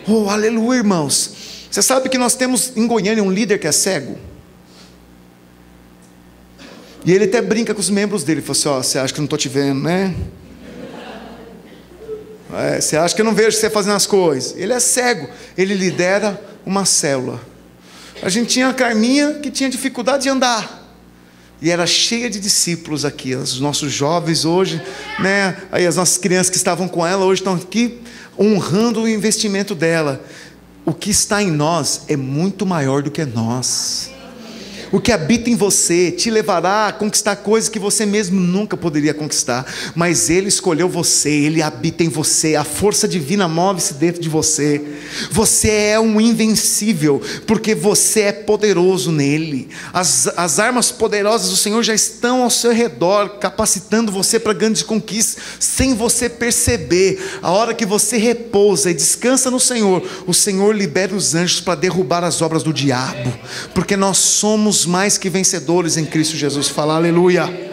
Oh, aleluia, irmãos. Você sabe que nós temos em Goiânia um líder que é cego? E ele até brinca com os membros dele. Ele falou assim, ó, você acha que eu não estou te vendo, né? Você acha que eu não vejo você fazendo as coisas? Ele é cego, ele lidera uma célula. A gente tinha a Carminha que tinha dificuldade de andar, e era cheia de discípulos aqui. Os nossos jovens hoje, né? Aí as nossas crianças que estavam com ela hoje estão aqui honrando o investimento dela. O que está em nós é muito maior do que nós. O que habita em você te levará a conquistar coisas que você mesmo nunca poderia conquistar. Mas Ele escolheu você, Ele habita em você. A força divina move-se dentro de você. Você é um invencível, porque você é poderoso nele. As armas poderosas do Senhor já estão ao seu redor, capacitando você para grandes conquistas, sem você perceber. A hora que você repousa e descansa no Senhor, o Senhor libera os anjos para derrubar as obras do diabo, porque nós somos mais que vencedores em Cristo Jesus. Fala aleluia.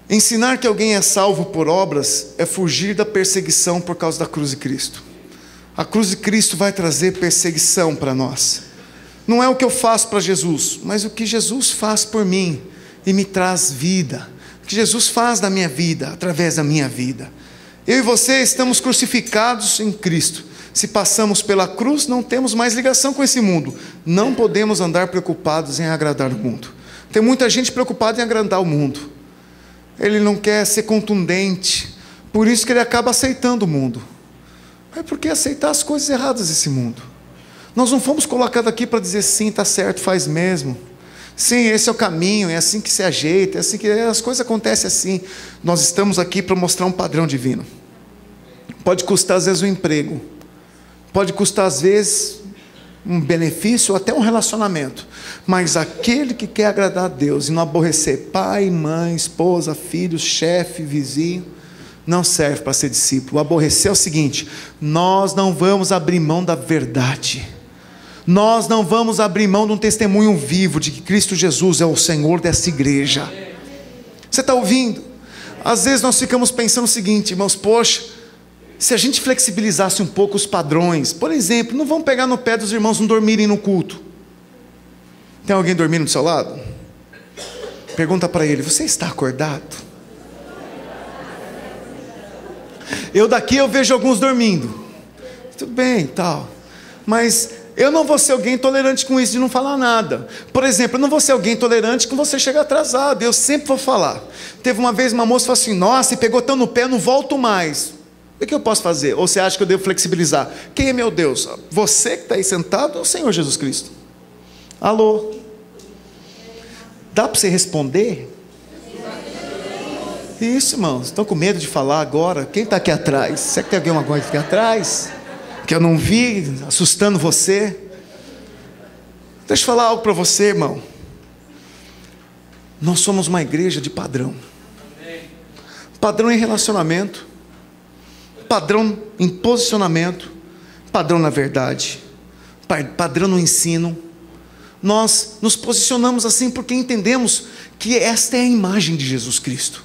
Ensinar que alguém é salvo por obras é fugir da perseguição por causa da cruz de Cristo. A cruz de Cristo vai trazer perseguição para nós. Não é o que eu faço para Jesus, mas o que Jesus faz por mim e me traz vida. O que Jesus faz na minha vida, através da minha vida. Eu e você estamos crucificados em Cristo. Se passamos pela cruz, não temos mais ligação com esse mundo. Não podemos andar preocupados em agradar o mundo. Tem muita gente preocupada em agradar o mundo. Ele não quer ser contundente, por isso que ele acaba aceitando o mundo. É porque aceitar as coisas erradas desse mundo. Nós não fomos colocados aqui para dizer sim, está certo, faz mesmo. Sim, esse é o caminho, é assim que se ajeita, é assim que as coisas acontecem assim. Nós estamos aqui para mostrar um padrão divino. Pode custar às vezes um emprego. Pode custar às vezes um benefício ou até um relacionamento. Mas aquele que quer agradar a Deus e não aborrecer pai, mãe, esposa, filhos, chefe, vizinho, não serve para ser discípulo. O aborrecer é o seguinte: nós não vamos abrir mão da verdade. Nós não vamos abrir mão de um testemunho vivo de que Cristo Jesus é o Senhor dessa igreja. Você está ouvindo? Às vezes nós ficamos pensando o seguinte, irmãos, poxa, se a gente flexibilizasse um pouco os padrões, por exemplo, não vamos pegar no pé dos irmãos não dormirem no culto. Tem alguém dormindo do seu lado? Pergunta para ele, você está acordado? Eu daqui eu vejo alguns dormindo. Tudo bem, tal. Mas eu não vou ser alguém tolerante com isso de não falar nada. Por exemplo, eu não vou ser alguém tolerante com você chegar atrasado. Eu sempre vou falar. Teve uma vez uma moça que falou assim, nossa, pegou tão no pé, eu não volto mais. O que eu posso fazer? Ou você acha que eu devo flexibilizar? Quem é meu Deus? Você que está aí sentado ou o Senhor Jesus Cristo? Alô? Dá para você responder? Isso, irmãos. Estão com medo de falar agora? Quem está aqui atrás? Será que tem alguém coisa aqui atrás? Que eu não vi, assustando você? Deixa eu falar algo para você, irmão. Nós somos uma igreja de padrão. Padrão em relacionamento. Padrão em posicionamento, padrão na verdade, padrão no ensino. Nós nos posicionamos assim porque entendemos que esta é a imagem de Jesus Cristo.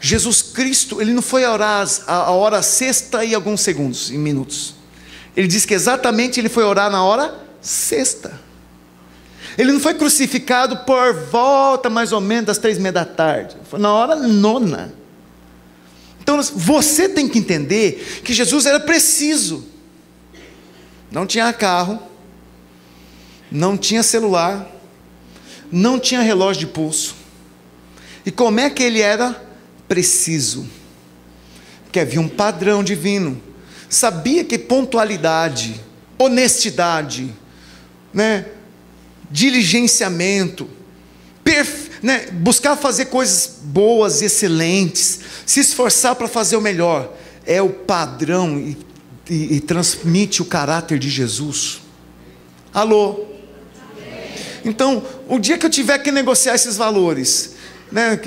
Jesus Cristo, Ele não foi orar a hora sexta e alguns segundos, em minutos. Ele diz que exatamente Ele foi orar na hora sexta. Ele não foi crucificado por volta mais ou menos das 3:30 da tarde. Foi na hora nona. Então você tem que entender que Jesus era preciso. Não tinha carro, não tinha celular, não tinha relógio de pulso. E como é que ele era preciso? Porque havia um padrão divino. Sabia que pontualidade, honestidade, diligenciamento, buscar fazer coisas boas e excelentes, se esforçar para fazer o melhor, é o padrão e transmite o caráter de Jesus. Alô? Então, o dia que eu tiver que negociar esses valores,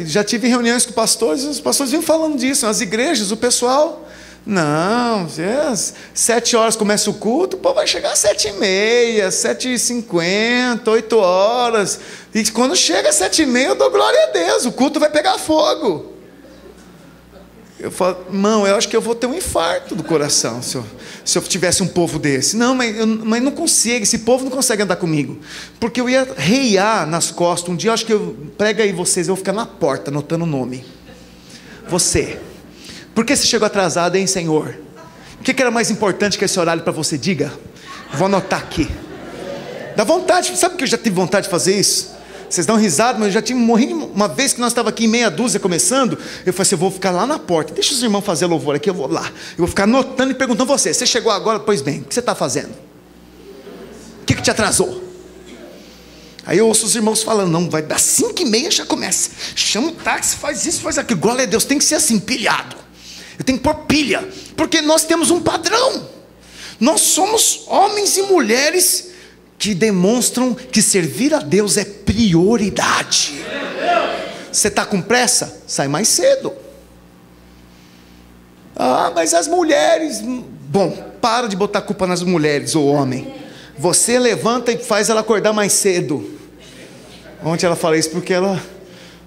já tive reuniões com pastores, e os pastores vinham falando disso, nas igrejas, o pessoal Não, 7 horas começa o culto, o povo vai chegar às 7h30, 7h50, 8 horas. E quando chega às 7h30, eu dou glória a Deus, o culto vai pegar fogo. Eu falo, irmão, eu acho que eu vou ter um infarto do coração se eu tivesse um povo desse. Não, mas não consigo, esse povo não consegue andar comigo. Porque eu ia reiar nas costas. Um dia eu acho que prega aí vocês, eu vou ficar na porta anotando o nome. Você. Por que você chegou atrasado, hein, Senhor? O que era mais importante que esse horário para você? Diga. Vou anotar aqui. Dá vontade, sabe que eu já tive vontade de fazer isso? Vocês dão risada, mas eu já tive morrido. Uma vez que nós estávamos aqui em meia dúzia começando, eu falei assim, eu vou ficar lá na porta, deixa os irmãos fazer louvor aqui, eu vou lá. Eu vou ficar anotando e perguntando você chegou agora? Pois bem, o que você está fazendo? O que te atrasou? Aí eu ouço os irmãos falando, não, vai dar 5h30 já começa. Chama o táxi, faz isso, faz aquilo. Glória a Deus, tem que ser assim, pilhado. Eu tenho que pôr pilha, porque nós temos um padrão. Nós somos homens e mulheres que demonstram que servir a Deus é prioridade. Você está com pressa? Sai mais cedo. Ah, mas as mulheres... Bom, para de botar culpa nas mulheres ou homem. Você levanta e faz ela acordar mais cedo. Ontem ela falou isso porque ela...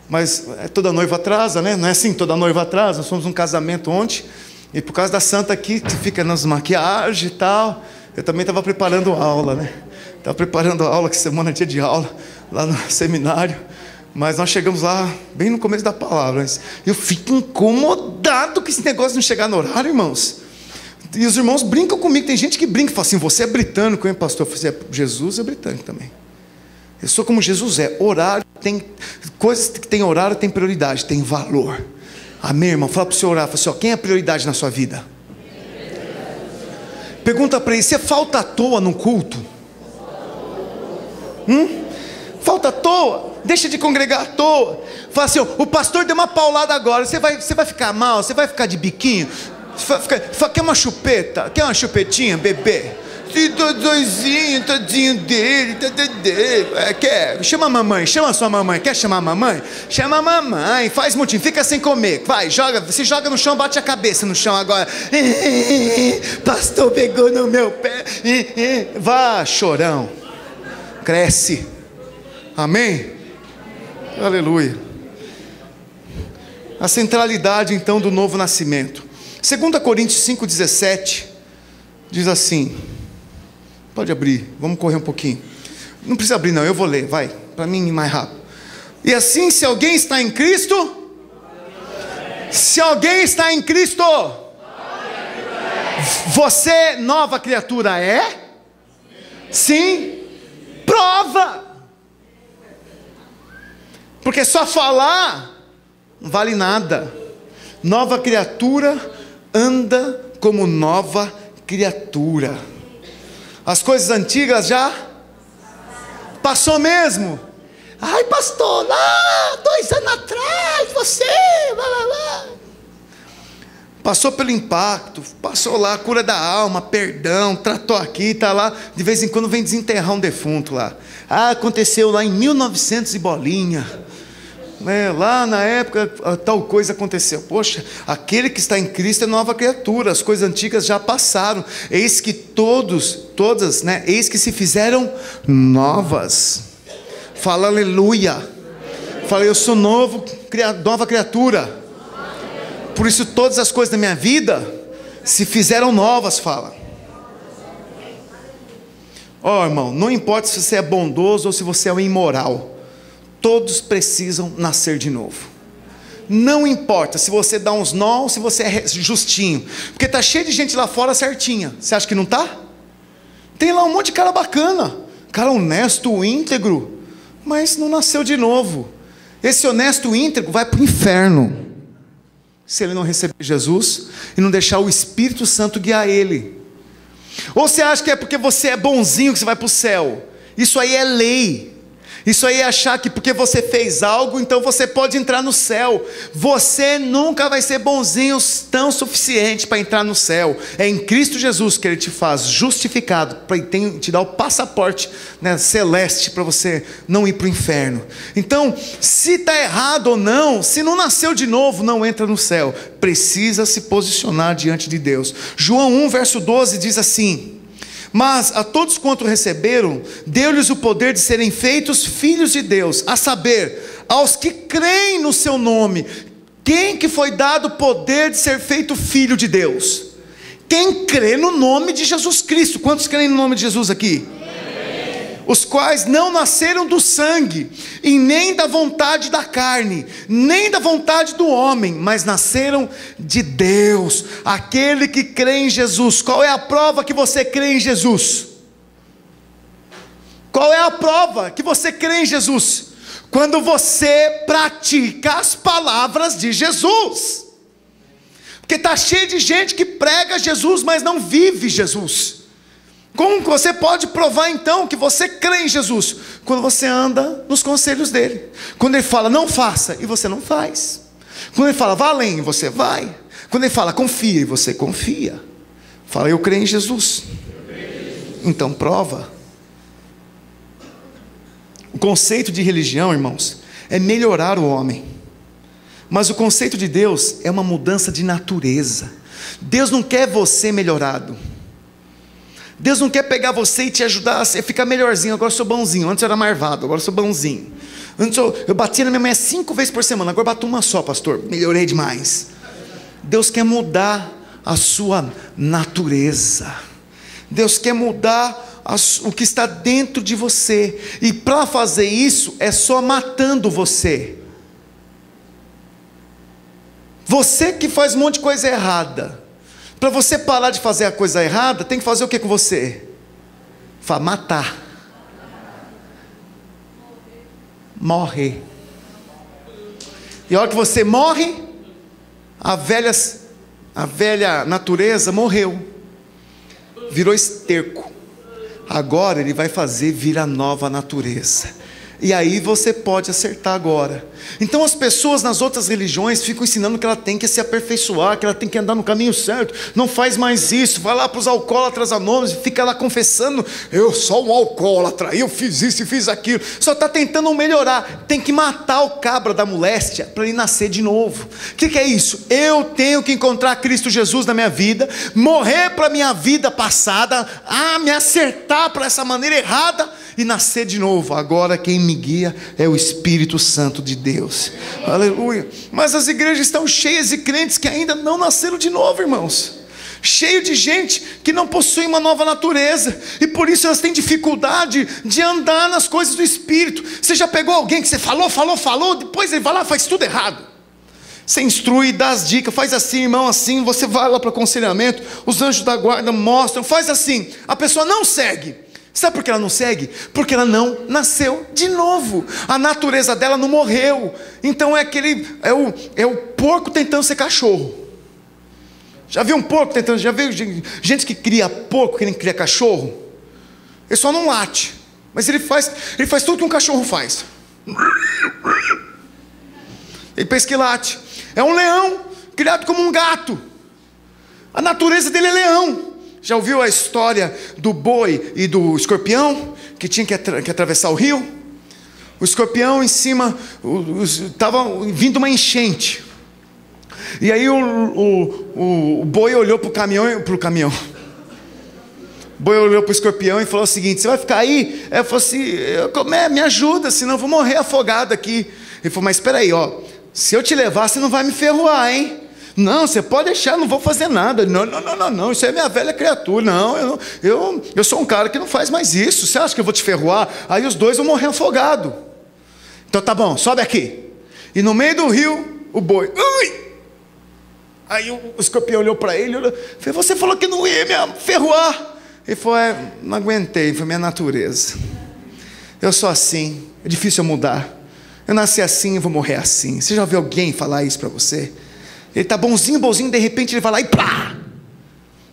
Mas toda noiva atrasa, né? Não é assim, toda noiva atrasa. Nós fomos num casamento ontem, e por causa da santa aqui, que fica nas maquiagens e tal, eu também estava preparando aula, né? Estava preparando a aula, que semana é dia de aula, lá no seminário. Mas nós chegamos lá, bem no começo da palavra. Eu fico incomodado com esse negócio de não chegar no horário, irmãos. E os irmãos brincam comigo. Tem gente que brinca e fala assim, você é britânico, hein, pastor? Eu falei assim, Jesus é britânico também. Eu sou como Jesus é. Horário tem... Coisas que tem horário tem prioridade, tem valor. Amém, irmão? Fala para o senhor orar. Fala assim, ó, quem é a prioridade na sua vida? Pergunta para ele, você falta à toa no culto? Falta à toa? Deixa de congregar à toa. Fala assim, ó, o pastor deu uma paulada agora. Você vai ficar mal? Você vai ficar de biquinho? Quer uma chupeta? Quer uma chupetinha, bebê? Tadinho dele. Quer? Chama a mamãe, chama a sua mamãe. Quer chamar a mamãe? Chama a mamãe, faz motim, fica sem comer. Vai, se joga no chão, bate a cabeça no chão agora. Pastor pegou no meu pé. Vá, chorão. Cresce. Amém? Aleluia. A centralidade então do novo nascimento. 2 Coríntios 5,17 diz assim. Pode abrir, vamos correr um pouquinho. Não precisa abrir não, eu vou ler, vai, para mim ir mais rápido. E assim, se alguém está em Cristo, se alguém está em Cristo, você nova criatura é? Sim. Prova. Porque só falar não vale nada. Nova criatura anda como nova criatura. As coisas antigas já passou mesmo. Ai, pastor, lá 2 anos atrás, você passou pelo impacto, passou lá, cura da alma, perdão, tratou aqui, está lá, de vez em quando vem desenterrar um defunto lá. Ah, aconteceu lá em 1900 e bolinha. Lá na época tal coisa aconteceu. Poxa, aquele que está em Cristo é nova criatura. As coisas antigas já passaram. Eis que todas, né? Eis que se fizeram novas. Fala aleluia. Fala, eu sou nova criatura. Por isso todas as coisas da minha vida se fizeram novas. Fala. Ó, irmão, não importa se você é bondoso ou se você é um imoral. Todos precisam nascer de novo. Não importa se você dá uns nó ou se você é justinho. Porque está cheio de gente lá fora certinha. Você acha que não está? Tem lá um monte de cara bacana. Cara honesto, íntegro. Mas não nasceu de novo. Esse honesto íntegro vai para o inferno. Se ele não receber Jesus e não deixar o Espírito Santo guiar ele. Ou você acha que é porque você é bonzinho que você vai para o céu? Isso aí é lei. Isso aí é achar que porque você fez algo, então você pode entrar no céu. Você nunca vai ser bonzinho tão suficiente para entrar no céu. É em Cristo Jesus que Ele te faz justificado, para te dar o passaporte, né, celeste, para você não ir para o inferno. Então, se está errado ou não, se não nasceu de novo, não entra no céu. Precisa se posicionar diante de Deus. João 1, verso 12 diz assim: mas a todos quanto receberam, deu-lhes o poder de serem feitos filhos de Deus, a saber, aos que creem no seu nome. Quem que foi dado o poder de ser feito filho de Deus? Quem crê no nome de Jesus Cristo. Quantos creem no nome de Jesus aqui? Os quais não nasceram do sangue, e nem da vontade da carne, nem da vontade do homem, mas nasceram de Deus. Aquele que crê em Jesus. Qual é a prova que você crê em Jesus? Qual é a prova que você crê em Jesus? Quando você pratica as palavras de Jesus. Porque está cheio de gente que prega Jesus, mas não vive Jesus. Como você pode provar então que você crê em Jesus? Quando você anda nos conselhos dele. Quando ele fala não faça, e você não faz. Quando ele fala vá além, você vai. Quando ele fala confia, e você confia. Fala eu creio em Jesus. Então prova. O conceito de religião, irmãos, é melhorar o homem. Mas o conceito de Deus é uma mudança de natureza. Deus não quer você melhorado. Deus não quer pegar você e te ajudar a ficar melhorzinho. Agora eu sou bonzinho. Antes eu era marvado, agora eu sou bonzinho. Antes eu batia na minha mulher 5 vezes por semana. Agora eu bato uma só, pastor. Melhorei demais. Deus quer mudar a sua natureza. Deus quer mudar o que está dentro de você. E para fazer isso é só matando você. Você que faz um monte de coisa errada. Para você parar de fazer a coisa errada, tem que fazer o que com você? Matar. Morrer. E a hora que você morre, a velha natureza morreu. Virou esterco. Agora ele vai fazer vir a nova natureza. E aí você pode acertar agora. Então as pessoas nas outras religiões ficam ensinando que ela tem que se aperfeiçoar, que ela tem que andar no caminho certo. Não faz mais isso. Vai lá para os alcoólatras anônimos e fica lá confessando: eu sou um alcoólatra, eu fiz isso e fiz aquilo. Só está tentando melhorar. Tem que matar o cabra da moléstia para ele nascer de novo. O que é isso? Eu tenho que encontrar Cristo Jesus na minha vida, morrer para a minha vida passada, me acertar para essa maneira errada e nascer de novo. Agora quem me guia é o Espírito Santo de Deus. Aleluia. Mas as igrejas estão cheias de crentes que ainda não nasceram de novo, irmãos. Cheio de gente que não possui uma nova natureza, e por isso elas têm dificuldade de andar nas coisas do Espírito. Você já pegou alguém que você falou, depois ele vai lá e faz tudo errado? Você instrui, dá as dicas, faz assim, irmão, assim. Você vai lá para o aconselhamento, os anjos da guarda mostram, faz assim. A pessoa não segue. Sabe por que ela não segue? Porque ela não nasceu de novo. A natureza dela não morreu. Então é o porco tentando ser cachorro. Já viu um porco tentando? Já viu gente que cria porco, que nem cria cachorro? Ele só não late, mas ele faz tudo que um cachorro faz. Ele pensa que late. É um leão criado como um gato. A natureza dele é leão. Já ouviu a história do boi e do escorpião, que tinha que atravessar o rio? O escorpião em cima, estava vindo uma enchente. E aí o boi olhou para o caminhão. O boi olhou para o escorpião e falou o seguinte: você vai ficar aí? Ele falou assim: me ajuda, senão eu vou morrer afogado aqui. Ele falou: mas espera aí, se eu te levar, você não vai me ferroar, hein? Não, você pode deixar, não vou fazer nada. Não, isso é minha velha criatura. Não, eu sou um cara que não faz mais isso. Você acha que eu vou te ferroar? Aí os dois vão morrer afogados. Então tá bom, sobe aqui. E no meio do rio, o boi, aí o escorpião olhou para ele, falou: você falou que não ia me ferroar. Ele falou: não aguentei, foi minha natureza. Eu sou assim, é difícil eu mudar. Eu nasci assim e vou morrer assim. Você já ouviu alguém falar isso para você? Ele está bonzinho, de repente ele vai lá e plá!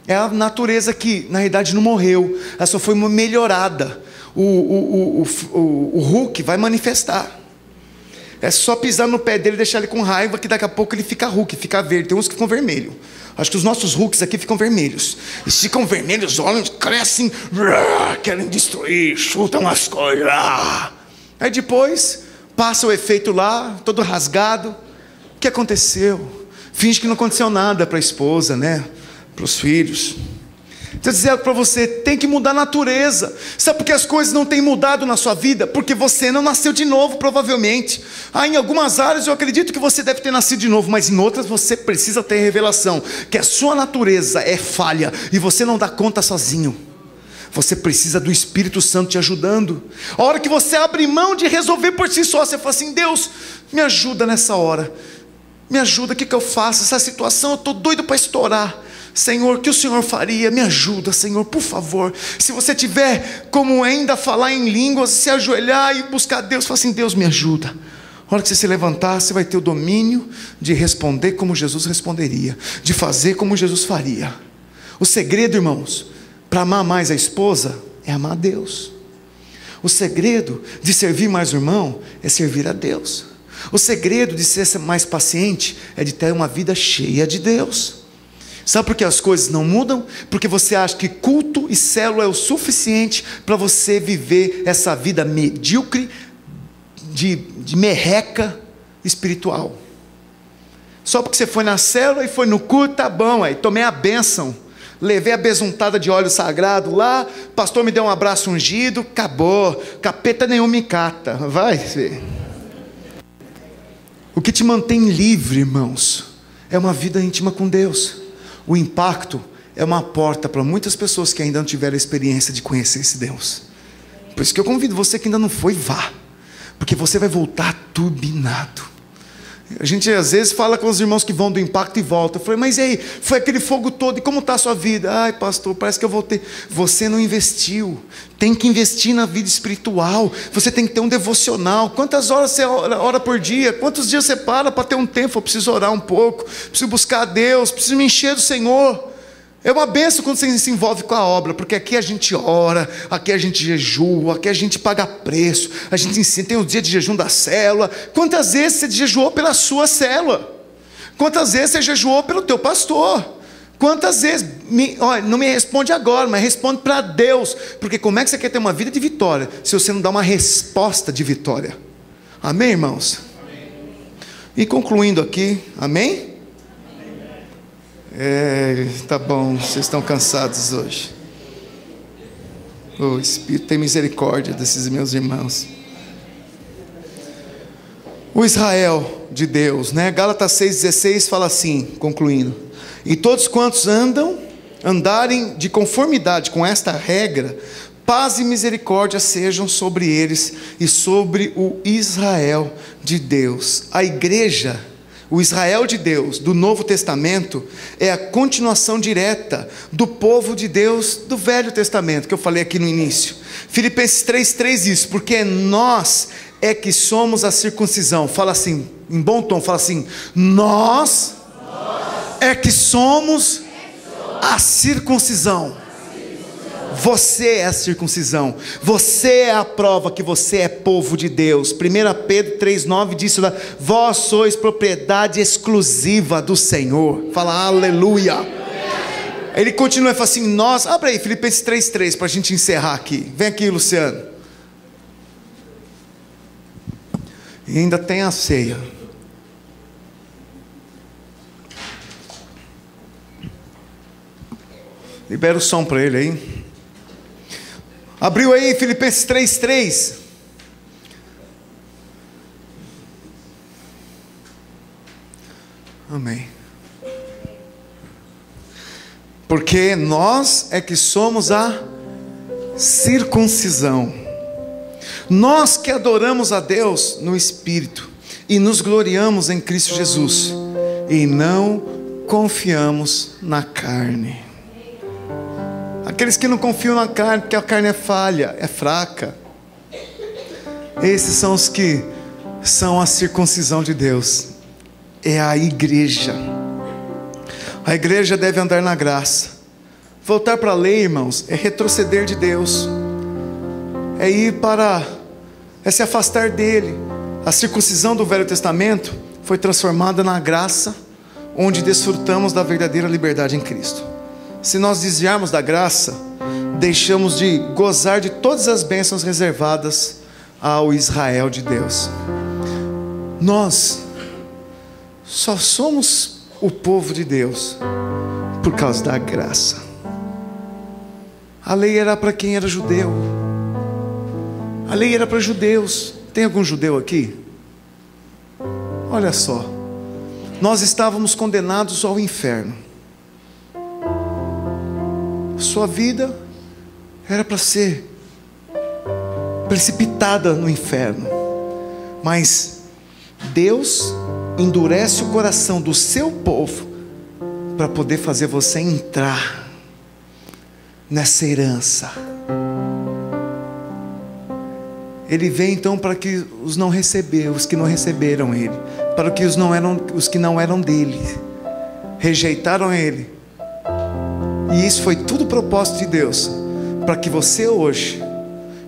É a natureza que na realidade não morreu, ela só foi melhorada. o Hulk vai manifestar. É só pisar no pé dele e deixar ele com raiva, que daqui a pouco ele fica Hulk, fica verde. Tem uns que ficam vermelhos. Acho que os nossos Hulks aqui ficam vermelhos. Eles ficam vermelhos, olham, crescem, querem destruir, chutam as coisas. Aí depois, passa o efeito lá, todo rasgado. O que aconteceu? Finge que não aconteceu nada para a esposa, né? Para os filhos. Estou dizendo para você, tem que mudar a natureza. Sabe por que as coisas não têm mudado na sua vida? Porque você não nasceu de novo, provavelmente. Em algumas áreas eu acredito que você deve ter nascido de novo, mas em outras você precisa ter revelação, que a sua natureza é falha, e você não dá conta sozinho. Você precisa do Espírito Santo te ajudando. A hora que você abre mão de resolver por si só, você fala assim: Deus, me ajuda nessa hora. Me ajuda, o que eu faço? Essa situação, eu estou doido para estourar. Senhor, o que o Senhor faria? Me ajuda, Senhor, por favor. Se você tiver como ainda falar em línguas, se ajoelhar e buscar Deus, fala assim: Deus, me ajuda. A hora que você se levantar, você vai ter o domínio de responder como Jesus responderia, de fazer como Jesus faria. O segredo, irmãos, para amar mais a esposa, é amar a Deus. O segredo de servir mais o irmão, é servir a Deus. O segredo de ser mais paciente, é de ter uma vida cheia de Deus. Sabe por que as coisas não mudam? Porque você acha que culto e célula é o suficiente para você viver essa vida medíocre, de merreca espiritual. Só porque você foi na célula e foi no culto, tá bom, aí tomei a bênção, levei a besuntada de óleo sagrado lá, pastor me deu um abraço ungido, acabou, capeta nenhum me cata, vai ver. O que te mantém livre, irmãos, é uma vida íntima com Deus. O impacto é uma porta para muitas pessoas que ainda não tiveram a experiência de conhecer esse Deus. Por isso que eu convido você que ainda não foi, vá, porque você vai voltar turbinado. A gente às vezes fala com os irmãos que vão do impacto e voltam. Eu falei: mas e aí, foi aquele fogo todo, e como está a sua vida? Ai pastor, parece que eu voltei. Você não investiu. Tem que investir na vida espiritual. Você tem que ter um devocional. Quantas horas você ora por dia? Quantos dias você para ter um tempo? Eu preciso orar um pouco, preciso buscar a Deus, preciso me encher do Senhor. É uma bênção quando você se envolve com a obra, porque aqui a gente ora, aqui a gente jejua, aqui a gente paga preço, a gente ensina, tem o dia de jejum da célula. Quantas vezes você jejuou pela sua célula? Quantas vezes você jejuou pelo teu pastor? Quantas vezes, olha, não me responde agora, mas responde para Deus, porque como é que você quer ter uma vida de vitória, se você não dá uma resposta de vitória? Amém, irmãos? Amém. E concluindo aqui, amém? Tá bom, vocês estão cansados hoje. O Espírito tem misericórdia desses meus irmãos. O Israel de Deus, né? Gálatas 6,16 fala assim, concluindo: e todos quantos andarem de conformidade com esta regra, paz e misericórdia sejam sobre eles e sobre o Israel de Deus. A igreja, o Israel de Deus do Novo Testamento, é a continuação direta do povo de Deus do Velho Testamento, que eu falei aqui no início. Filipenses 3,3 diz: porque nós é que somos a circuncisão. Fala assim, em bom tom, fala assim: nós é que somos a circuncisão. Você é a circuncisão. Você é a prova que você é povo de Deus. 1 Pedro 3,9 diz lá: vós sois propriedade exclusiva do Senhor. Fala aleluia. Ele continua e fala assim: nós, abre aí Filipenses 3,3 para a gente encerrar aqui. Vem aqui, Luciano. E ainda tem a ceia. Libera o som para ele aí. Abriu aí Filipenses 3,3. Amém. Porque nós é que somos a circuncisão. Nós que adoramos a Deus no Espírito e nos gloriamos em Cristo Jesus e não confiamos na carne. Aqueles que não confiam na carne, porque a carne é falha, é fraca, esses são os que são a circuncisão de Deus. É a igreja. A igreja deve andar na graça. Voltar para a lei, irmãos, é retroceder de Deus. é se afastar dele. A circuncisão do Velho Testamento foi transformada na graça, onde desfrutamos da verdadeira liberdade em Cristo. Se nós desviarmos da graça, deixamos de gozar de todas as bênçãos reservadas ao Israel de Deus. Nós só somos o povo de Deus por causa da graça. A lei era para quem era judeu. A lei era para judeus. Tem algum judeu aqui? Olha só, nós estávamos condenados ao inferno. Sua vida era para ser precipitada no inferno, mas Deus endurece o coração do seu povo para poder fazer você entrar nessa herança. Ele veio então para que os que não receberam Ele, para que os que não eram dele, rejeitaram Ele. E isso foi tudo propósito de Deus, para que você hoje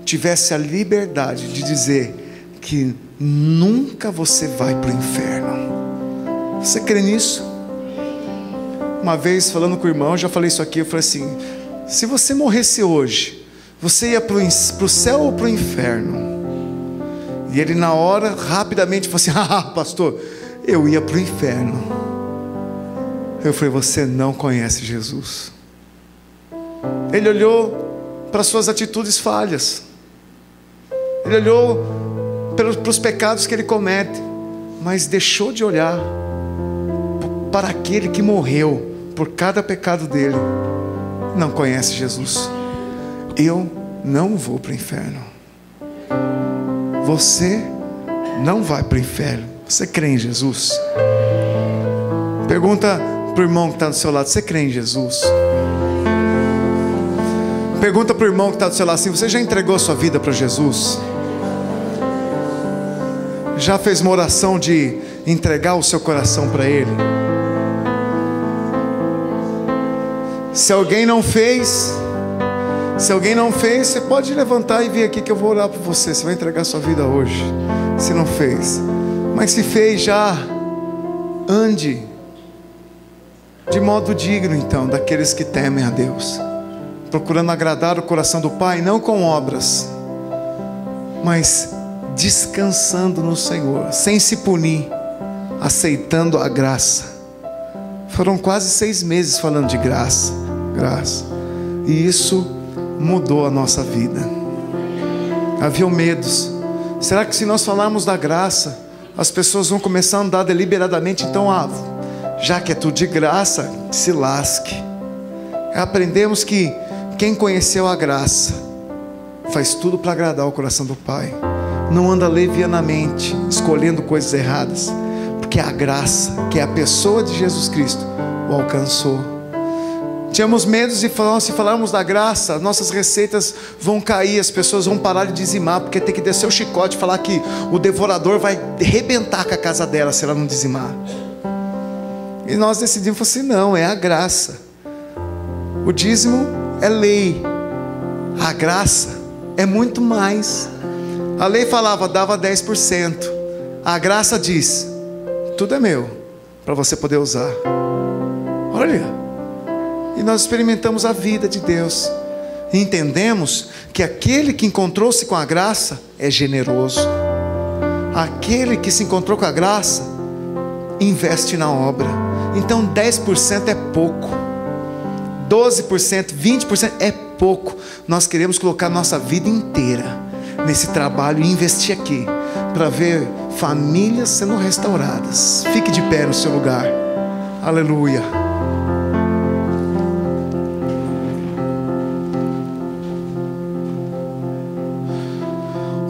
tivesse a liberdade de dizer que nunca você vai para o inferno. Você crê nisso? Uma vez falando com o irmão, eu já falei isso aqui, eu falei assim: se você morresse hoje, você ia para o céu ou para o inferno? E ele na hora, rapidamente falou assim: ah, pastor, eu ia para o inferno. Eu falei: você não conhece Jesus. Ele olhou para suas atitudes falhas, ele olhou para os pecados que ele comete, mas deixou de olhar para aquele que morreu por cada pecado dele. Não conhece Jesus. Eu não vou para o inferno. Você não vai para o inferno. Você crê em Jesus? Pergunta para o irmão que está do seu lado: você crê em Jesus? Pergunta para o irmão que está do seu lado assim: você já entregou a sua vida para Jesus? Já fez uma oração de entregar o seu coração para Ele? Se alguém não fez, você pode levantar e vir aqui que eu vou orar por você. Você vai entregar a sua vida hoje. Se não fez, mas se fez já, ande de modo digno então daqueles que temem a Deus, procurando agradar o coração do Pai, não com obras, mas descansando no Senhor, sem se punir, aceitando a graça. Foram quase 6 meses falando de graça, e isso mudou a nossa vida. Havia medos. Será que se nós falarmos da graça, as pessoas vão começar a andar deliberadamente? Então, já que é tudo de graça, se lasque. Aprendemos que quem conheceu a graça faz tudo para agradar o coração do Pai. Não anda levianamente escolhendo coisas erradas, porque a graça, que é a pessoa de Jesus Cristo, o alcançou. Tínhamos medos de falar: se falarmos da graça, nossas receitas vão cair, as pessoas vão parar de dizimar, porque tem que descer o chicote e falar que o devorador vai arrebentar com a casa dela se ela não dizimar. E nós decidimos assim: não, é a graça. O dízimo é lei, a graça é muito mais. A lei falava, dava 10%. A graça diz: tudo é meu, para você poder usar. Olha. E nós experimentamos a vida de Deus, e entendemos que aquele que encontrou-se com a graça é generoso. Aquele que se encontrou com a graça investe na obra. Então 10% é pouco, 12%, 20% é pouco. Nós queremos colocar nossa vida inteira nesse trabalho e investir aqui, para ver famílias sendo restauradas. Fique de pé no seu lugar. Aleluia.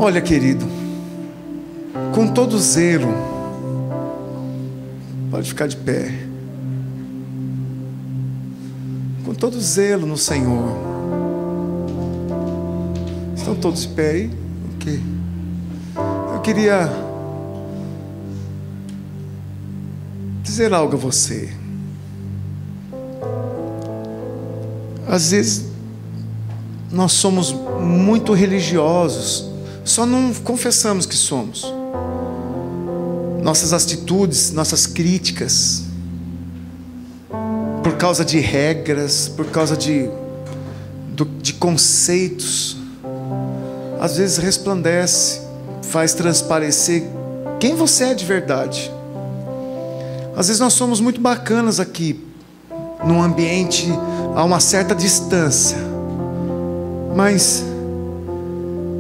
Olha, querido, com todo zelo, pode ficar de pé, com todo zelo no Senhor. Estão todos de pé aí? Ok. Eu queria dizer algo a você. Às vezes nós somos muito religiosos, só não confessamos que somos. Nossas atitudes, nossas críticas, por causa de regras, por causa de conceitos, às vezes resplandece, faz transparecer quem você é de verdade. Às vezes nós somos muito bacanas aqui, num ambiente a uma certa distância, mas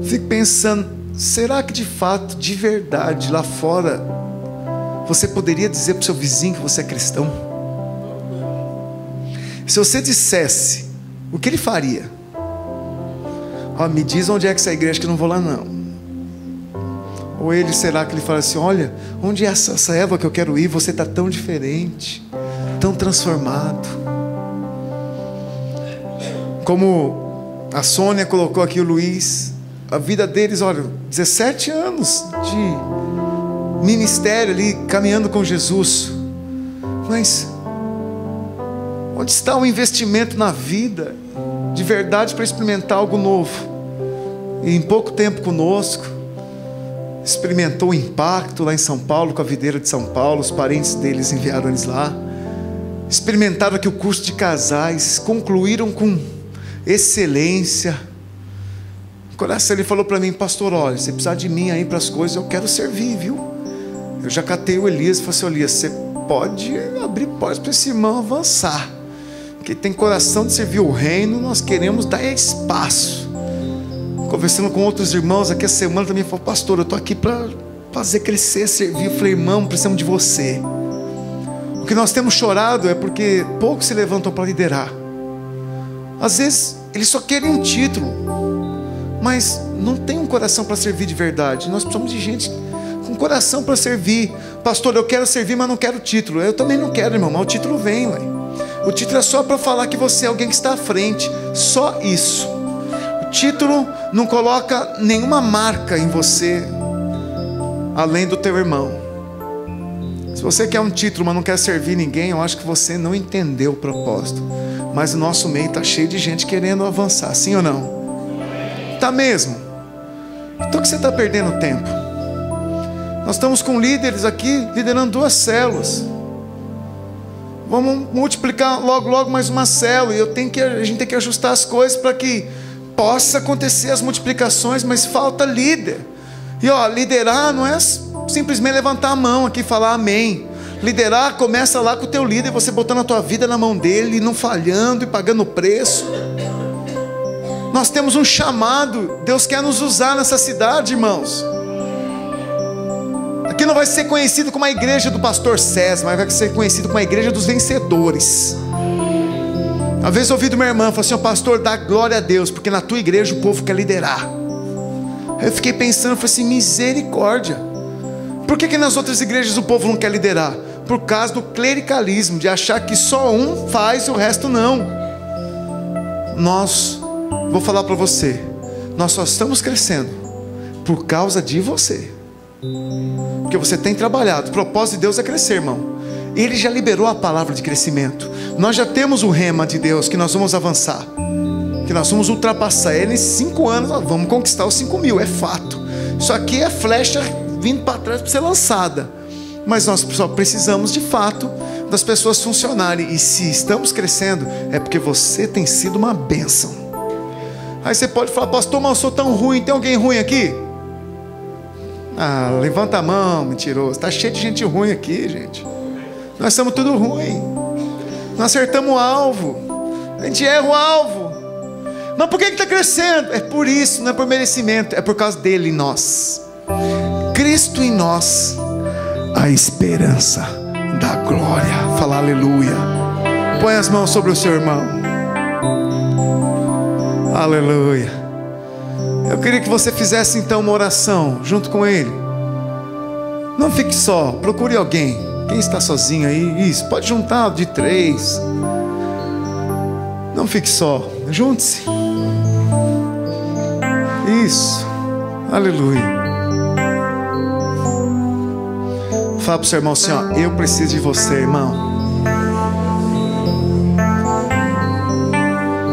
fico pensando, será que de fato, de verdade, lá fora, você poderia dizer para o seu vizinho que você é cristão? Se você dissesse, o que ele faria? Me diz onde é que essa igreja, que eu não vou lá não. Ou ele, será que ele fala assim, olha, onde é essa Eva que eu quero ir? Você está tão diferente, tão transformado. Como a Sônia colocou aqui, o Luiz, a vida deles, olha, 17 anos de ministério ali, caminhando com Jesus. Mas onde está o investimento na vida, de verdade, para experimentar algo novo? E em pouco tempo conosco, experimentou o impacto lá em São Paulo, com a videira de São Paulo, os parentes deles enviaram eles lá, experimentaram aqui o curso de casais, concluíram com excelência. O coração, ele falou para mim, pastor, olha, você precisa de mim aí para as coisas, eu quero servir, viu? Eu já catei o Elias e falei assim, Elias, você pode abrir portas para esse irmão avançar, que tem coração de servir o reino, nós queremos dar espaço. Conversando com outros irmãos aqui a semana também, falou, pastor, eu estou aqui para fazer crescer, servir. Eu falei, irmão, precisamos de você. O que nós temos chorado é porque poucos se levantam para liderar. Às vezes eles só querem um título, mas não tem um coração para servir de verdade. Nós precisamos de gente com coração para servir. Pastor, eu quero servir, mas não quero título. Eu também não quero, irmão, mas o título vem, ué. O título é só para falar que você é alguém que está à frente, só isso. O título não coloca nenhuma marca em você, além do teu irmão. Se você quer um título, mas não quer servir ninguém, eu acho que você não entendeu o propósito. Mas o nosso meio está cheio de gente querendo avançar, sim ou não? Está mesmo? Então o que você está perdendo tempo? Nós estamos com líderes aqui, liderando 2 células. Vamos multiplicar logo mais uma célula. E a gente tem que ajustar as coisas para que possa acontecer as multiplicações, mas falta líder. E liderar não é simplesmente levantar a mão aqui e falar amém. Liderar começa lá com o teu líder, você botando a tua vida na mão dele, e não falhando e pagando preço. Nós temos um chamado, Deus quer nos usar nessa cidade, irmãos. Aqui não vai ser conhecido como a igreja do pastor César, mas vai ser conhecido como a igreja dos vencedores. Às vezes eu ouvi do minha irmã, falou assim, pastor, dá glória a Deus, porque na tua igreja o povo quer liderar. Aí eu fiquei pensando, falei assim, misericórdia. Por que nas outras igrejas o povo não quer liderar? Por causa do clericalismo, de achar que só um faz e o resto não. Vou falar para você, nós só estamos crescendo por causa de você. Porque você tem trabalhado. O propósito de Deus é crescer, irmão. Ele já liberou a palavra de crescimento. Nós já temos o rema de Deus, que nós vamos avançar, que nós vamos ultrapassar ele em 5 anos. Nós vamos conquistar os 5.000, é fato. Isso aqui é flecha vindo para trás para ser lançada. Mas nós só precisamos de fato das pessoas funcionarem. E se estamos crescendo, é porque você tem sido uma bênção. Aí você pode falar, pastor, mas eu sou tão ruim. Tem alguém ruim aqui? Levanta a mão, mentiroso. Está cheio de gente ruim aqui, gente. Nós somos tudo ruim. Nós acertamos o alvo, a gente erra o alvo. Mas por que está crescendo? É por isso, não é por merecimento, é por causa dele em nós. Cristo em nós, a esperança da glória. Fala aleluia. Põe as mãos sobre o seu irmão. Aleluia. Eu queria que você fizesse então uma oração junto com ele. Não fique só, procure alguém. Quem está sozinho aí, isso, pode juntar de 3. Não fique só, junte-se. Isso, aleluia. Fala para o seu irmão assim, eu preciso de você, irmão.